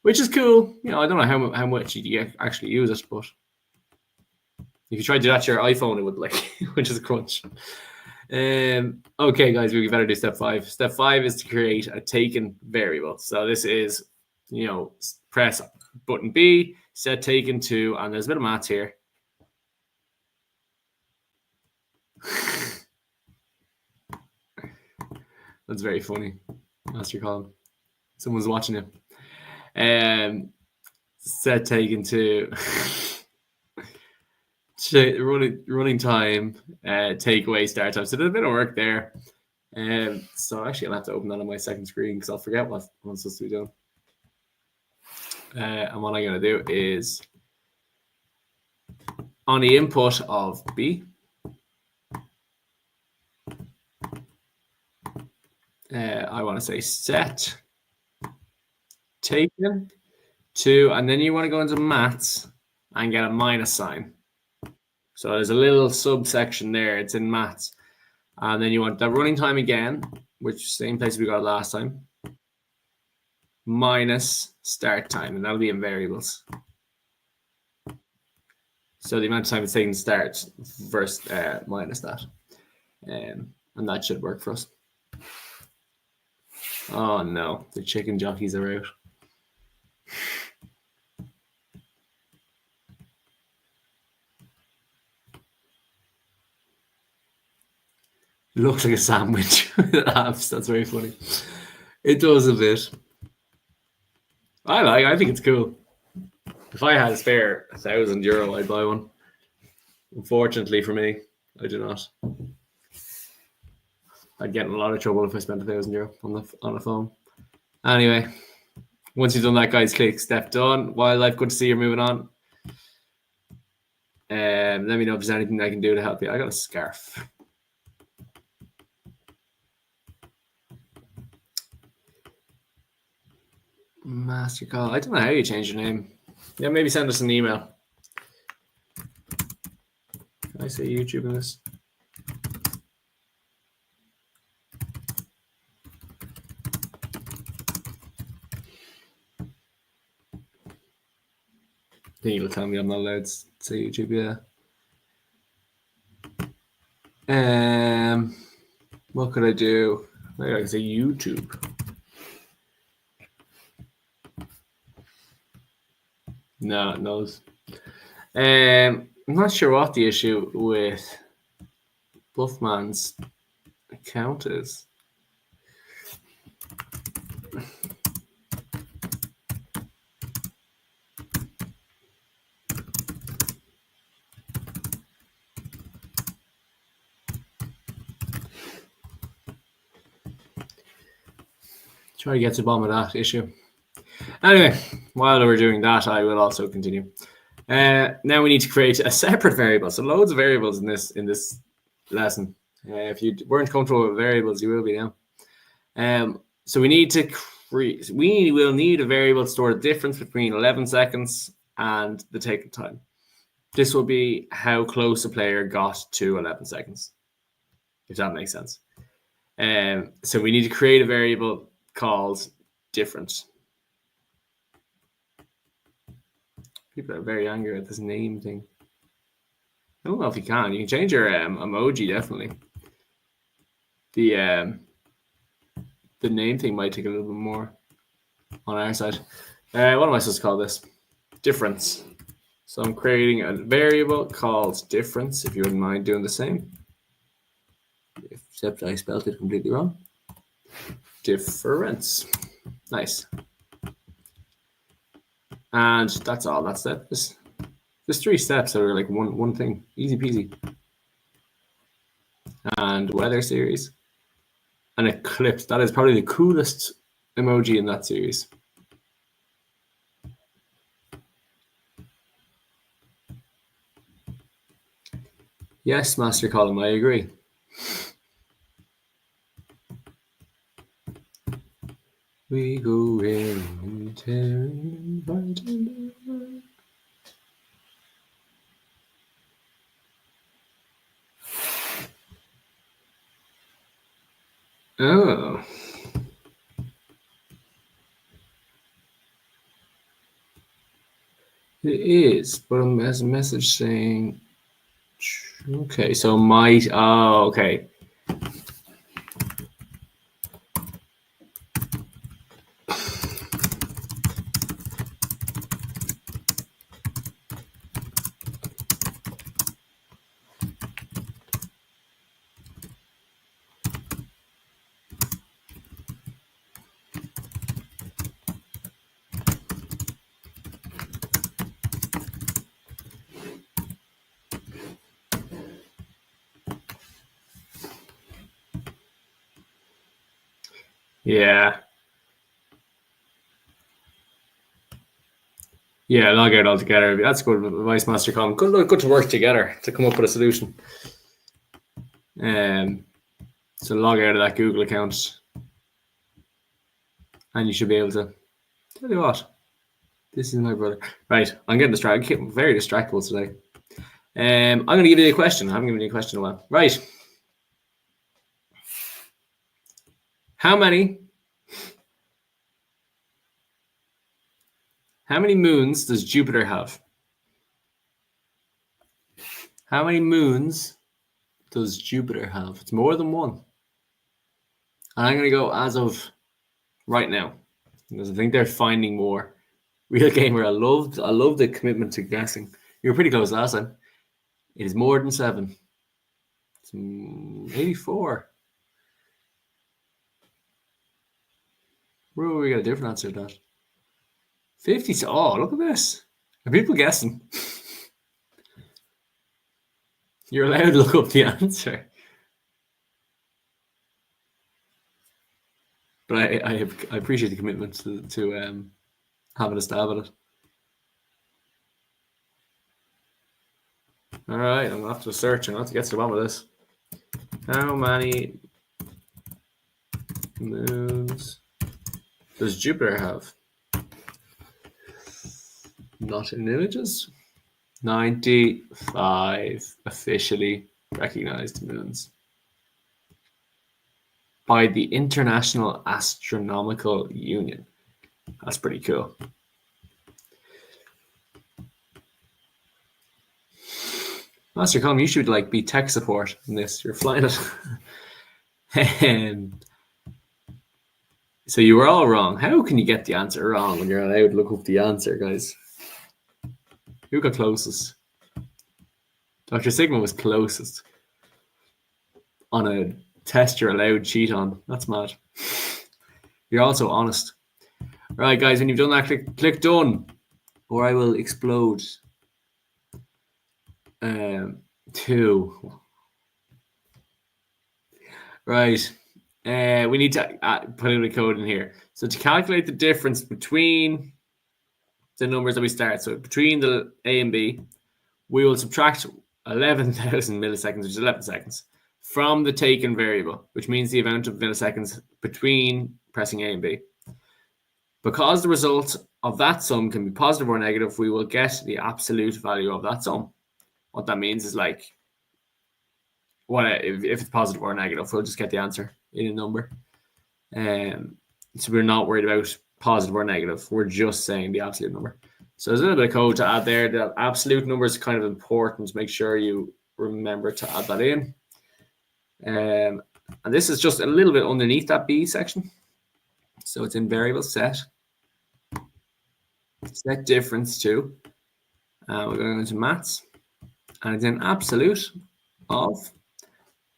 which is cool. You know, I don't know how much you actually use it, but if you try to do that to your iPhone, it would like, which is a crunch. Okay, guys, we better do step 5. Step 5 is to create a taken variable. So this is, you know, press button B, set taken to, and there's a bit of maths here. That's very funny. Master Column. Someone's watching it. Set taken to running time, take away start time. So there's a bit of work there. So actually I'll have to open that on my second screen because I'll forget what I'm supposed to be doing. And what I'm going to do is on the input of B, I want to say set taken to, and then you want to go into maths and get a minus sign. So there's a little subsection there. It's in maths. And then you want the running time again, which same place we got last time, minus start time, and that'll be in variables. So the amount of time it's taking to start versus minus that. And that should work for us. Oh no, the chicken jockeys are out. It looks like a sandwich with apps. That's very funny. It does a bit. I think it's cool. If I had a spare €1,000, I'd buy one. Unfortunately for me, I do not. I'd get in a lot of trouble if I spent €1,000 on a phone. Anyway, once you've done that, guys, click step done. Wildlife, good to see you're moving on. Let me know if there's anything I can do to help you. I got a scarf. Master Call. I don't know how you change your name. Yeah, maybe send us an email. Can I say YouTube in this? I think you'll tell me I'm not allowed to say YouTube, yeah. What could I do? Maybe I can say YouTube. No, it knows. I'm not sure what the issue with Buffman's account is. Try to get to the bottom of that issue. Anyway, while we're doing that, I will also continue. Now we need to create a separate variable. So loads of variables in this lesson. If you weren't comfortable with variables, you will be now. So we need to create. We will need a variable to store the difference between 11 seconds and the taken time. This will be how close a player got to 11 seconds, if that makes sense. So we need to create a variable called difference. People are very angry at this name thing. I don't know if you can. You can change your emoji, definitely. The name thing might take a little bit more on our side. What am I supposed to call this? Difference. So I'm creating a variable called difference, if you wouldn't mind doing the same. Except I spelled it completely wrong. Difference. Nice. And that's all. That's it. There's 3 steps that are like one thing. Easy peasy. And weather series. And eclipse. That is probably the coolest emoji in that series. Yes, Master Column, I agree. We go in tearing right. Oh. It is, but as a message saying, okay, so might, oh, okay. Yeah. Yeah, log out altogether. That's good advice, Master Column. Good to work together to come up with a solution. So log out of that Google account, and you should be able to. Tell you what, this is my brother. Right, I'm getting distracted. I'm very distractible today. I'm going to give you a question. I haven't given you a question in a while. Right. How many moons does Jupiter have? How many moons does Jupiter have? It's more than one. And I'm going to go as of right now, because I think they're finding more. Real Gamer, I love the commitment to guessing. You were pretty close last time. It is more than 7. It's 84. Where we got a different answer to that? 50. Oh, look at this. Are people guessing? You're allowed to look up the answer. But I appreciate the commitment to having a stab at it. All right, I'm going to have to search. I'm going to have to get to the bottom of this. How many moons does Jupiter have? Not in images. 95 officially recognized moons by the International Astronomical Union. That's pretty cool. Master Colm, you should like be tech support in this. You're flying it. So you were all wrong. How can you get the answer wrong when you're allowed to look up the answer, guys? Who got closest? Dr. Sigma was closest on a test you're allowed to cheat on. That's mad. You're also honest. Right, guys, when you've done that, click done, or I will explode. 2. Right. We need to put in a code in here. So to calculate the difference between the numbers that we start, so between the A and B, we will subtract 11,000 milliseconds, which is 11 seconds, from the taken variable, which means the amount of milliseconds between pressing A and B. Because the result of that sum can be positive or negative, we will get the absolute value of that sum. What that means is like, if it's positive or negative, we'll just get the answer in a number. So we're not worried about positive or negative. We're just saying the absolute number. So there's a little bit of code to add there. The absolute number is kind of important. Make sure you remember to add that in. And this is just a little bit underneath that B section. So it's in variable set difference to. We're going into maths. And it's in absolute of.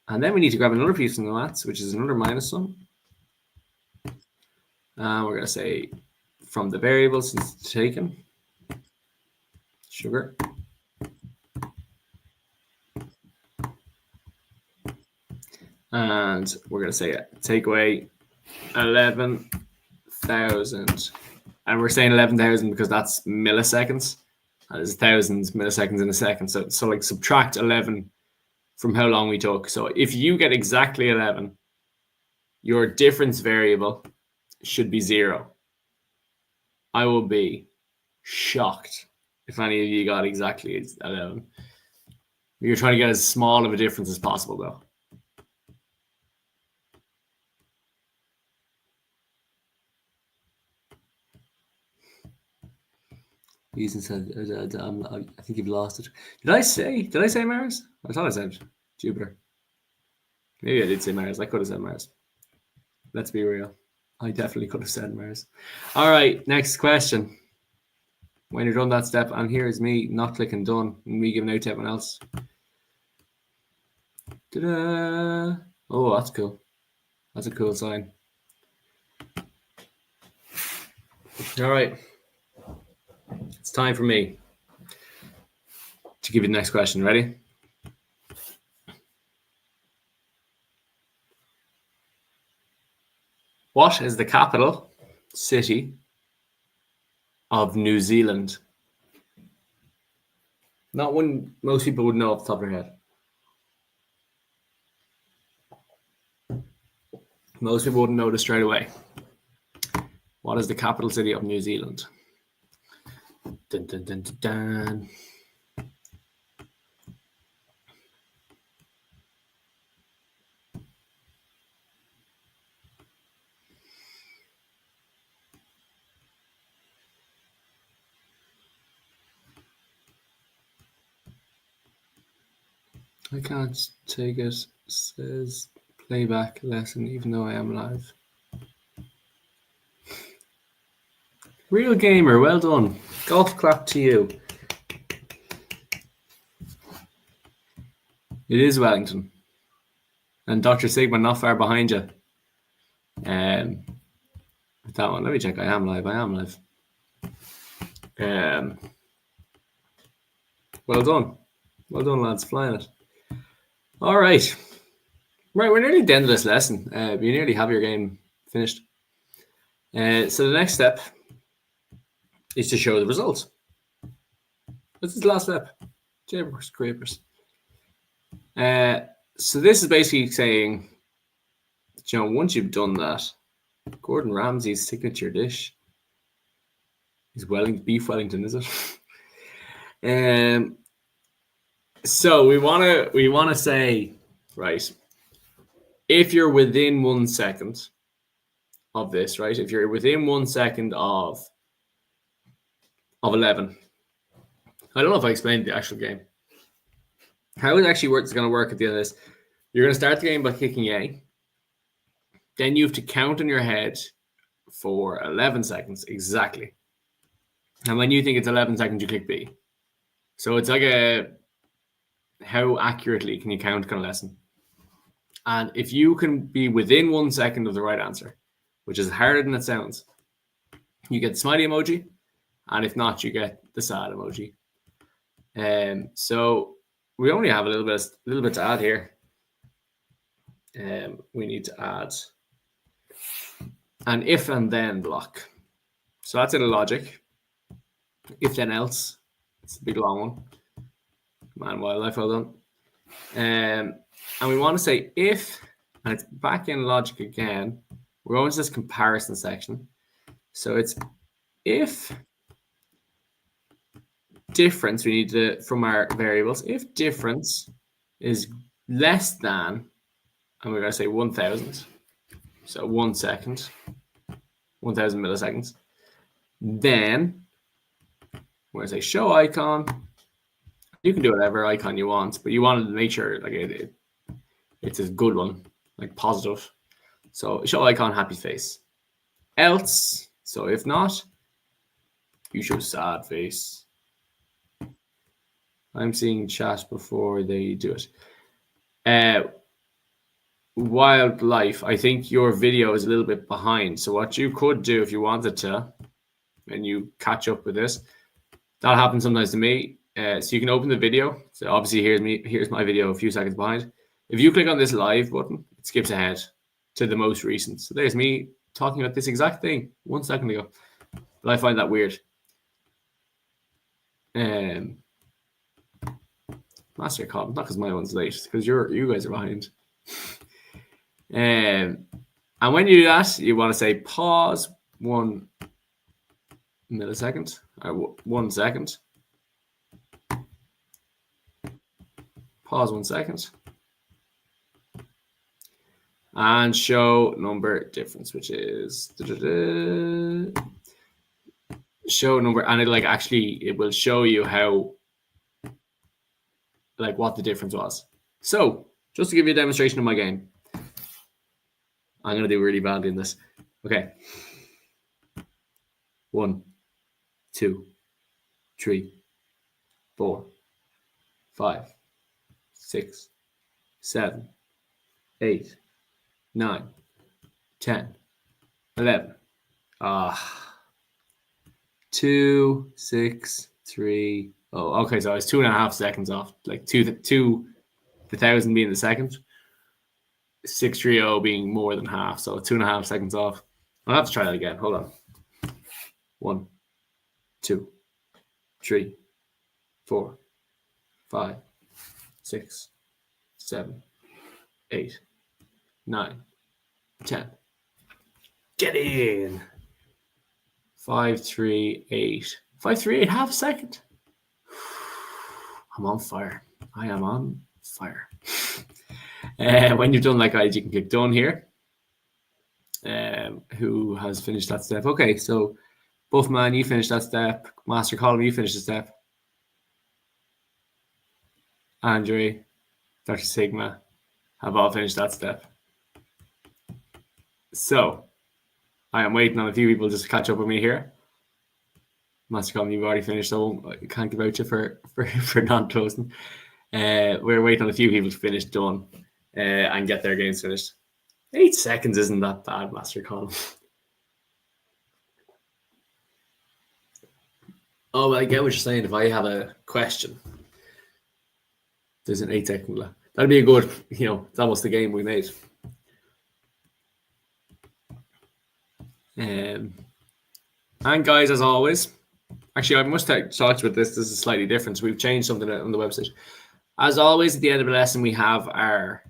And then we need to grab another piece from the maths, which is another minus sum. We're going to say from the variable since it's taken. Sugar. And we're going to say take away 11,000. And we're saying 11,000 because that's milliseconds. And there's thousands milliseconds in a second. So like subtract 11 from how long we took. So if you get exactly 11, your difference variable should be 0. I will be shocked if any of you got exactly 11. You're trying to get as small of a difference as possible, though. Ethan said, I think you've lost it. Did I say Mars? I thought I said Jupiter. Maybe I did say Mars. I could have said Mars. Let's be real. I definitely could have said Mars. All right, next question. When you're done that step, and here is me not clicking done, and me giving out to everyone else. Ta-da! Oh, that's cool. That's a cool sign. All right. It's time for me to give you the next question. Ready? What is the capital city of New Zealand? Not one most people would know off the top of their head. Most people wouldn't know this straight away. What is the capital city of New Zealand? Dun, dun, dun, dun, dun. I can't take it, says playback lesson, even though I am live. Real gamer, well done. Golf clap to you. It is Wellington. And Dr. Sigma not far behind you. With that one, let me check. I am live. Well done. Well done, lads. Flying it. All right. Right, we're nearly at the end of this lesson. You nearly have your game finished. So the next step is to show the results. This is the last step. JBoss Scrapers. So this is basically saying, once you've done that, Gordon Ramsay's signature dish. Is beef Wellington, is it? So we wanna say, right, if you're within 1 second of this, right? If you're within 1 second of 11. I don't know if I explained the actual game. How it actually works is going to work at the end of this. You're going to start the game by kicking A. Then you have to count in your head for 11 seconds exactly. And when you think it's 11 seconds, you click B. So it's like a how accurately can you count kind of lesson. And if you can be within 1 second of the right answer, which is harder than it sounds, you get the smiley emoji. And if not, you get the sad emoji. So we only have a little bit to add here. We need to add an if and then block. So that's in a logic. If then else. It's a big long one. Man, wildlife, well done. And we want to say if, and it's back in logic again. We're going to this comparison section. So it's if difference, we need to, from our variables, if difference is less than, and we're going to say 1000, so 1 second, 1000 milliseconds, then we're going to say show icon. You can do whatever icon you want, but you want to make sure like it's a good one, like positive. So show icon happy face. Else, so if not, you show sad face. I'm seeing chat before they do it. Wildlife, I think your video is a little bit behind. So what you could do if you wanted to, and you catch up with this, that happens sometimes to me. So you can open the video. So obviously here's my video a few seconds behind. If you click on this live button, it skips ahead to the most recent. So there's me talking about this exact thing 1 second ago. But I find that weird. Master column, not because my one's late, because you guys are behind. And when you do that, you want to say pause 1 millisecond or 1 second. Pause 1 second. And show number difference, which is show number, and it will show you how, like what the difference was. So just to give you a demonstration of my game, I'm going to do really badly in this. Okay. 1, 2, 3, 4, 5, 6, 7, 8, 9, 10, 11. 2, 6, 3. Oh, okay. So I was 2.5 seconds off. Like the 1000 being the second. 630 being more than half. So 2.5 seconds off. I'll have to try that again. Hold on. 1, 2, 3, 4, 5, 6, 7, 8, 9, 10. Get in. 538. 538, half a second. I'm on fire. I am on fire. When you've done that, guys, you can click done here. Who has finished that step? Okay, so Buffman, you finished that step. Master Column, you finished the step. Andre, Dr. Sigma have all finished that step. So I am waiting on a few people just to catch up with me here. Master Column, you've already finished, so I can't give out you for non-closing. We're waiting on a few people to finish done and get their games finished. 8 seconds isn't that bad, Master Column. Oh, well, I get what you're saying. If I have a question, there's an 8 second left. That'd be a good, it's almost the game we made. And guys, as always, actually, I must talk about this. This is slightly different. So we've changed something on the website. As always, at the end of the lesson, we have our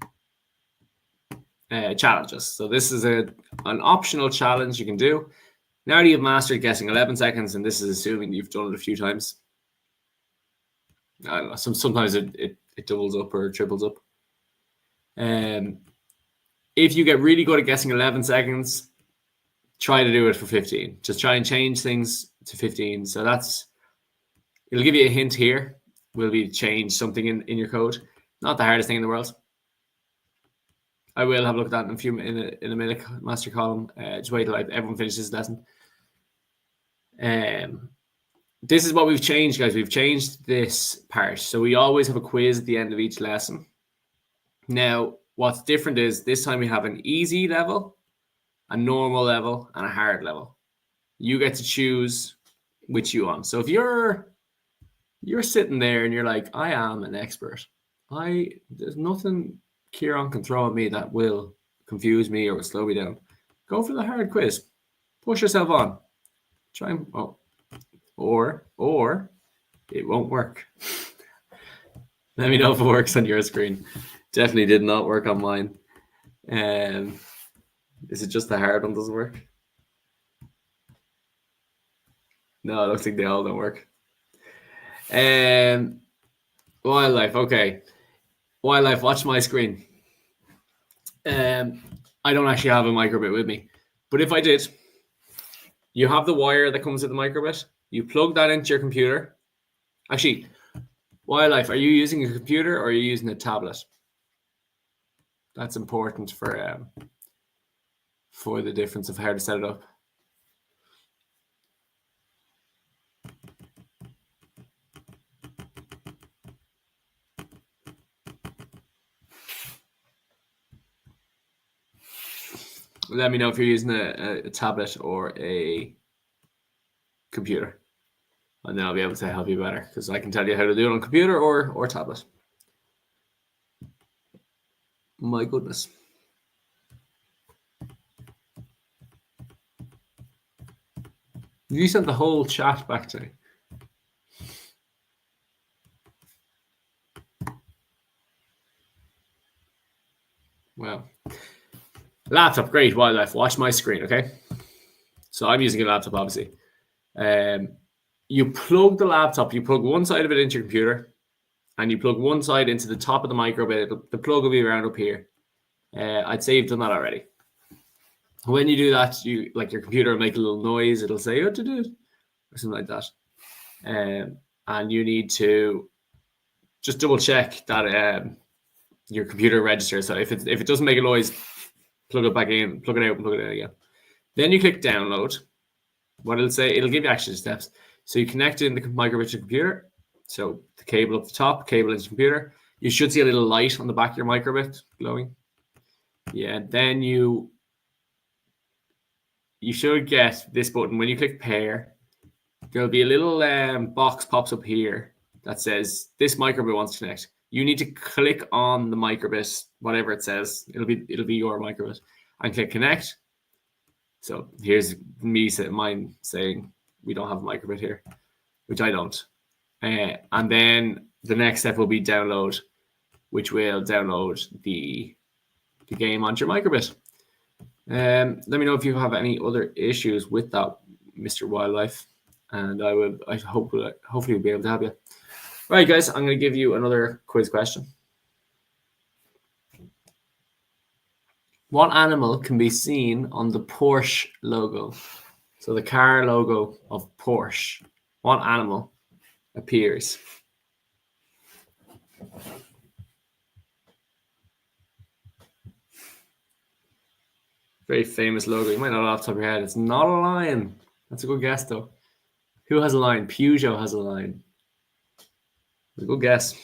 challenges. So this is an optional challenge you can do. Now that you've mastered guessing 11 seconds, and this is assuming you've done it a few times. I don't know, sometimes it doubles up or triples up. If you get really good at guessing 11 seconds, try to do it for 15. Just try and change things to 15. So it'll give you a hint here. Will be change something in your code. Not the hardest thing in the world. I will have a look at that in a minute, master column. Just wait till everyone finishes this lesson. This is what we've changed, guys. We've changed this part. So we always have a quiz at the end of each lesson. Now, what's different is this time we have an easy level, a normal level, and a hard level. You get to choose which you want. So if you're sitting there and you're like, I am an expert. There's nothing Kieran can throw at me that will confuse me or slow me down. Go for the hard quiz. Push yourself on. Try and or it won't work. Let me know if it works on your screen. Definitely did not work on mine. Is it just the hard one doesn't work? No, I don't think they all don't work. Wildlife, okay. Wildlife, watch my screen. I don't actually have a microbit with me, but if I did, you have the wire that comes with the microbit. You plug that into your computer. Actually, Wildlife, are you using a computer or are you using a tablet? That's important for the difference of how to set it up. Let me know if you're using a tablet or a computer, and then I'll be able to help you better because I can tell you how to do it on computer or tablet. My goodness. You sent the whole chat back to me. Well, laptop, great. Wildlife, watch my screen, okay? So I'm using a laptop, obviously. You plug the laptop, you plug one side of it into your computer, and you plug one side into the top of the microbit. The plug will be around up here. I'd say you've done that already. When you do that, your computer will make a little noise. It'll say, "Oh, to do it," or something like that. And you need to just double check that your computer registers. So if it doesn't make a noise, plug it back in, plug it out, and plug it in again. Then you click download. What it'll say, it'll give you action steps. So you connect in the microbit to your computer. So the cable up the top, cable into the computer. You should see a little light on the back of your microbit glowing. Yeah, then you should get this button. When you click pair, there'll be a little box pops up here that says this microbit wants to connect. You need to click on the microbit, whatever it says. It'll be your microbit, and click connect. So here's me mine saying we don't have a microbit here, which I don't. And then the next step will be download, which will download the game onto your microbit. Let me know if you have any other issues with that, Mr. Wildlife, and I hopefully we'll be able to help you. All right, guys, I'm going to give you another quiz question. What animal can be seen on the Porsche logo? So the car logo of Porsche. What animal appears? Very famous logo. You might not know off the top of your head. It's not a lion. That's a good guess, though. Who has a lion? Peugeot has a lion. It's a good guess.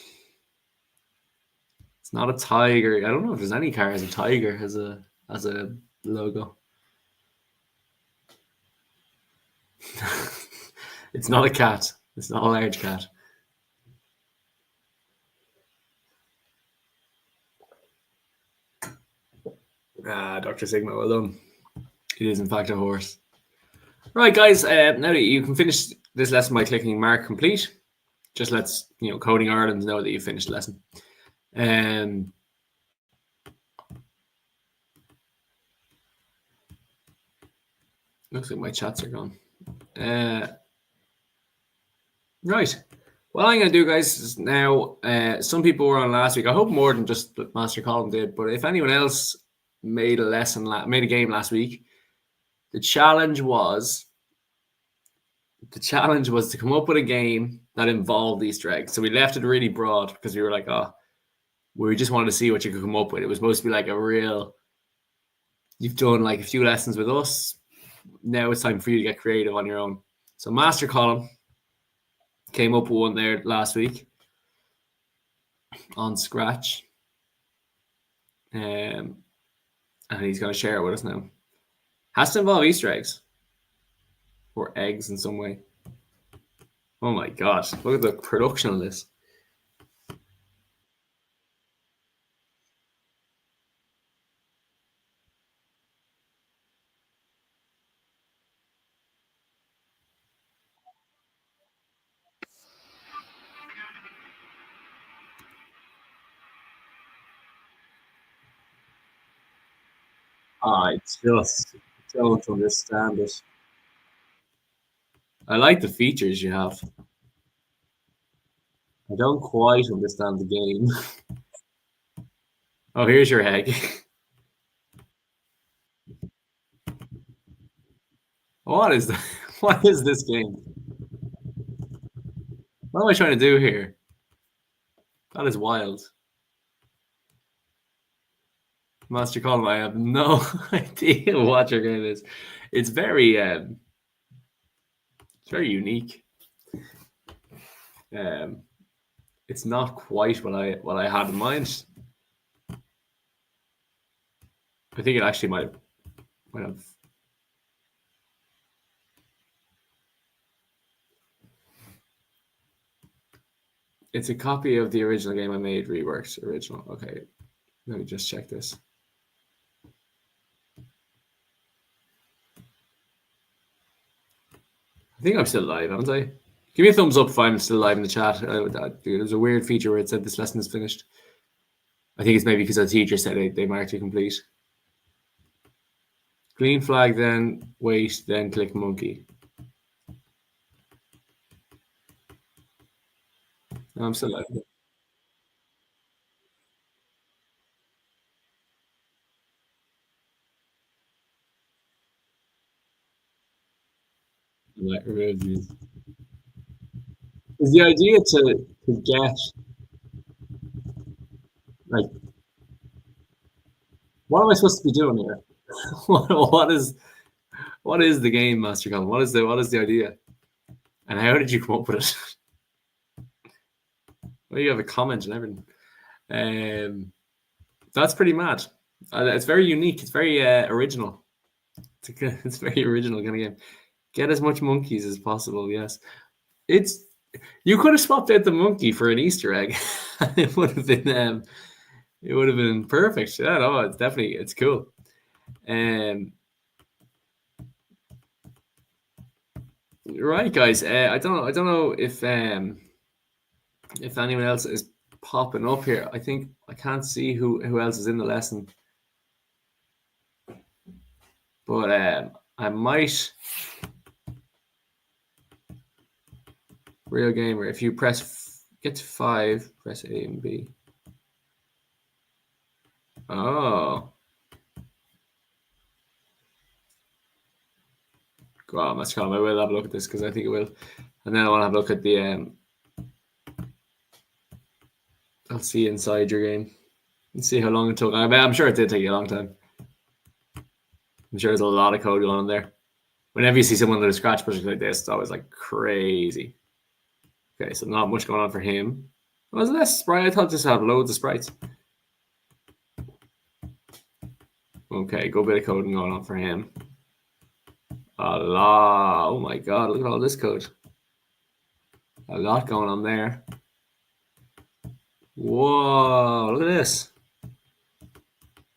It's not a tiger. I don't know if there's any car as a tiger as a logo. It's not a cat. It's not a large cat. Dr. Sigma, well done. It is in fact a horse. Right, guys. Now that you can finish this lesson by clicking mark complete, just lets Coding Ireland know that you finished the lesson. Looks like my chats are gone. Right. What I'm going to do, guys, is now, some people were on last week. I hope more than just Master Colin did, but if anyone else made a game last week, the challenge was to come up with a game that involved Easter eggs. So we left it really broad because we were like, we just wanted to see what you could come up with. It was supposed to be like you've done like a few lessons with us. Now it's time for you to get creative on your own. So Master Colin came up with one there last week on Scratch. And he's going to share it with us now. Has to involve Easter eggs. Or eggs in some way. Oh my God. Look at the production of this. I just don't understand it. I like the features you have. I don't quite understand the game. Oh, here's your egg. What is that? What is this game? What am I trying to do here? That is wild. Master Colin, I have no idea what your game is. It's very unique. It's not quite what I had in mind. I think it actually might have. It's a copy of the original game I made, reworked original. Okay, let me just check this. I think I'm still live, haven't I? Give me a thumbs up if I'm still live in the chat. There's a weird feature where it said this lesson is finished. I think it's maybe because the teacher said they marked it complete. Green flag, then wait, then click monkey. No, I'm still live. Like, remove these. Is the idea to get like, what am I supposed to be doing here? what is the game, Master Colin? What is the idea? And how did you come up with it? Well, you have a comment and everything. That's pretty mad. It's very unique. It's very original. It's very original kind of game. Get as much monkeys as possible. Yes, you could have swapped out the monkey for an Easter egg. It would have been perfect. Yeah, no, it's cool. Right, guys. I don't know if anyone else is popping up here. I think I can't see who else is in the lesson, but I might. Real gamer. If you get to 5, press A and B. Oh. Go on, let's call. I will have a look at this because I think it will. And then I want to have a look at the I'll see inside your game and see how long it took. I'm sure it did take you a long time. I'm sure there's a lot of code going on there. Whenever you see someone with a Scratch project like this, it's always like crazy. Okay, so not much going on for him. Was it less sprite? I thought this had loads of sprites. Okay, go bit of coding going on for him. A lot. Oh my God, look at all this code. A lot going on there. Whoa, look at this.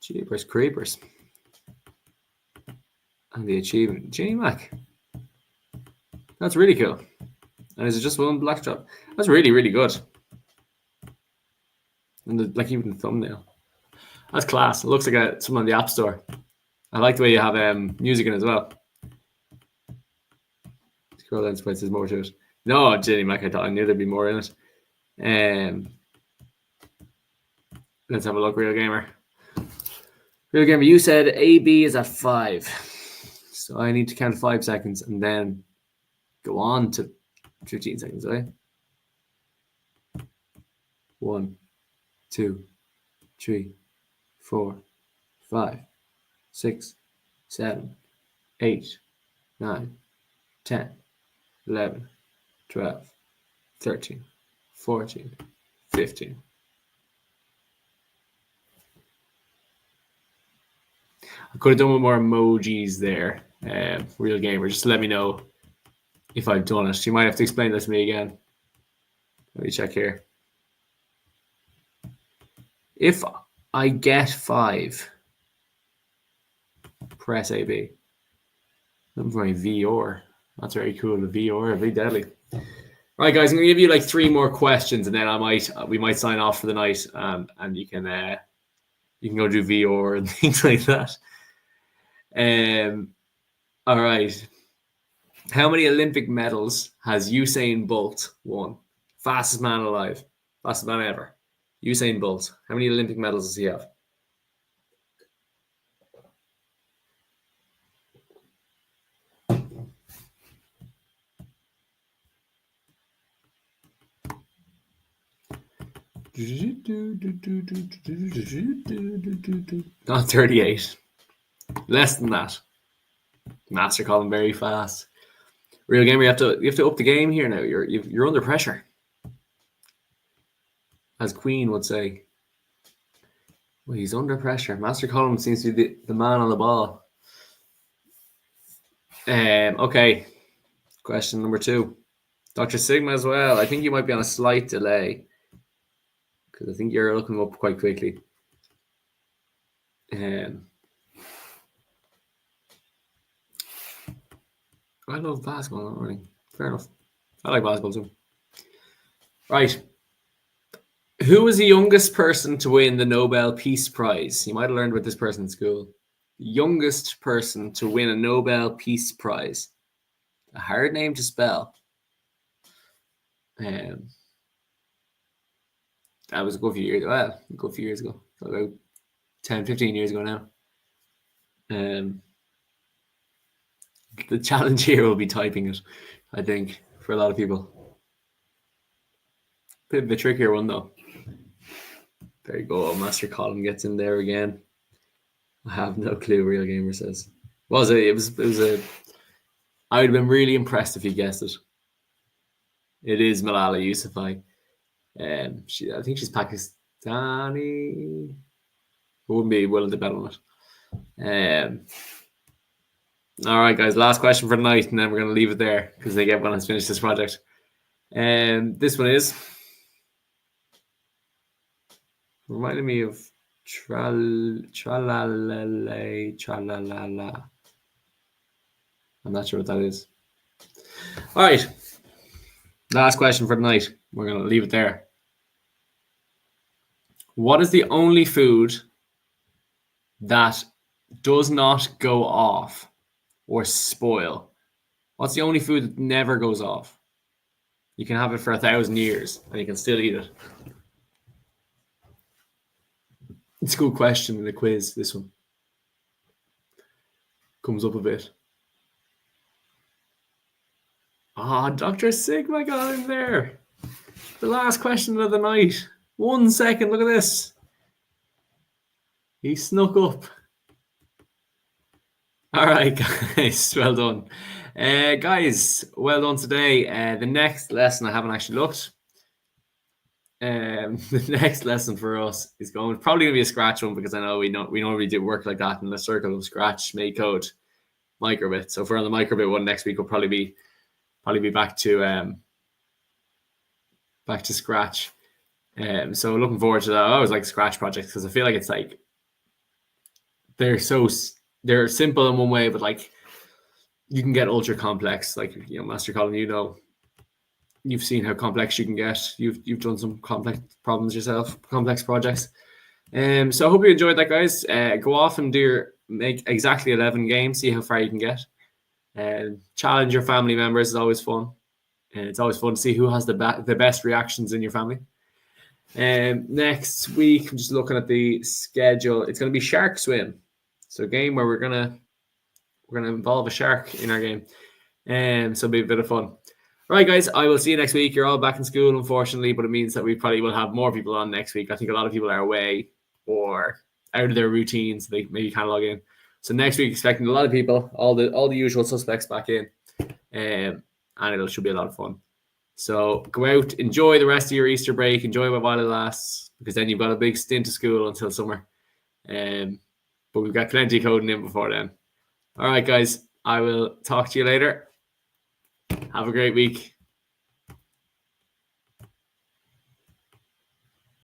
Jeepers creepers. And the achievement. JMac. That's really cool. And is it just one black drop? That's really, really good. And even the thumbnail. That's class. It looks like something on the App Store. I like the way you have music in it as well. Scroll down to there's more to it. No, Jenny Mac, I knew there'd be more in it. Let's have a look, Real Gamer. Real Gamer, you said AB is at 5. So I need to count 5 seconds and then go on to 15 seconds, okay? 1, 2, 3, 4, 5, 6, 7, 8, 9, 10, 11, 12, 13, 14, 15. I could have done with more emojis there, Real Gamer. Just let me know if I've done it. You might have to explain that to me again. Let me check here. If I get 5, press AB. I'm very VR. That's very cool. The VR, very deadly. Right, guys, I'm gonna give you like 3 more questions, and then we might sign off for the night, and you can go do VR and things like that. All right. How many Olympic medals has Usain Bolt won? Fastest man alive, fastest man ever. Usain Bolt. How many Olympic medals does he have? Not 38. Less than that. Master Colin very fast. Real Gamer, you have to up the game here now. You're under pressure, as Queen would say. Well, he's under pressure. Master Colin seems to be the man on the ball. Okay. Question number 2. Dr. Sigma as well. I think you might be on a slight delay, because I think you're looking up quite quickly. I love basketball, not running. Fair enough. I like basketball too. Right. Who was the youngest person to win the Nobel Peace Prize? You might have learned about this person in school. The youngest person to win a Nobel Peace Prize. A hard name to spell. That was a good few years ago. Well, a good few years ago. About 10, 15 years ago now. The challenge here will be typing it, I think, for a lot of people. Bit of a trickier one, though. There you go. Master Colin gets in there again. I have no clue, Real Gamer says. It was a... I would have been really impressed if he guessed it. It is Malala Yousafzai. I think she's Pakistani. I wouldn't be willing to bet on it. All right, guys. Last question for tonight, and then we're going to leave it there because everyone has finished this project. This one is reminding me of Tralalala. I'm not sure what that is. All right. Last question for tonight. We're going to leave it there. What is the only food that does not go off or spoil? What's the only food that never goes off? You can have it for 1,000 years and you can still eat it. It's a good question in the quiz, this one. Comes up a bit. Dr. Sigma got in there. The last question of the night. 1 second, look at this. He snuck up. All right, guys, well done. Guys, well done today. The next lesson, I haven't actually looked. The next lesson for us is probably going to be a Scratch one, because I know we normally do work like that in the circle of Scratch, make code, microbit. So if we're on the microbit one next week, we'll probably be back to Scratch. So looking forward to that. I always like Scratch projects because I feel like it's like they're simple in one way, but like you can get ultra complex. Like, you know, Master Colin, you know, you've seen how complex you can get. You've done some complex problems yourself, complex projects. So I hope you enjoyed that, guys. Go off and make exactly 11 games, see how far you can get. Challenge your family members is always fun. And it's always fun to see who has the best reactions in your family. Next week, I'm just looking at the schedule. It's going to be Shark Swim. So a game where we're gonna involve a shark in our game. So it'll be a bit of fun. All right, guys, I will see you next week. You're all back in school, unfortunately, but it means that we probably will have more people on next week. I think a lot of people are away or out of their routines. They maybe can't log in. So next week, expecting a lot of people, all the usual suspects back in. And it should be a lot of fun. So go out, enjoy the rest of your Easter break, enjoy it while it lasts, because then you've got a big stint of school until summer. But we've got plenty of coding in before then. All right, guys, I will talk to you later. Have a great week.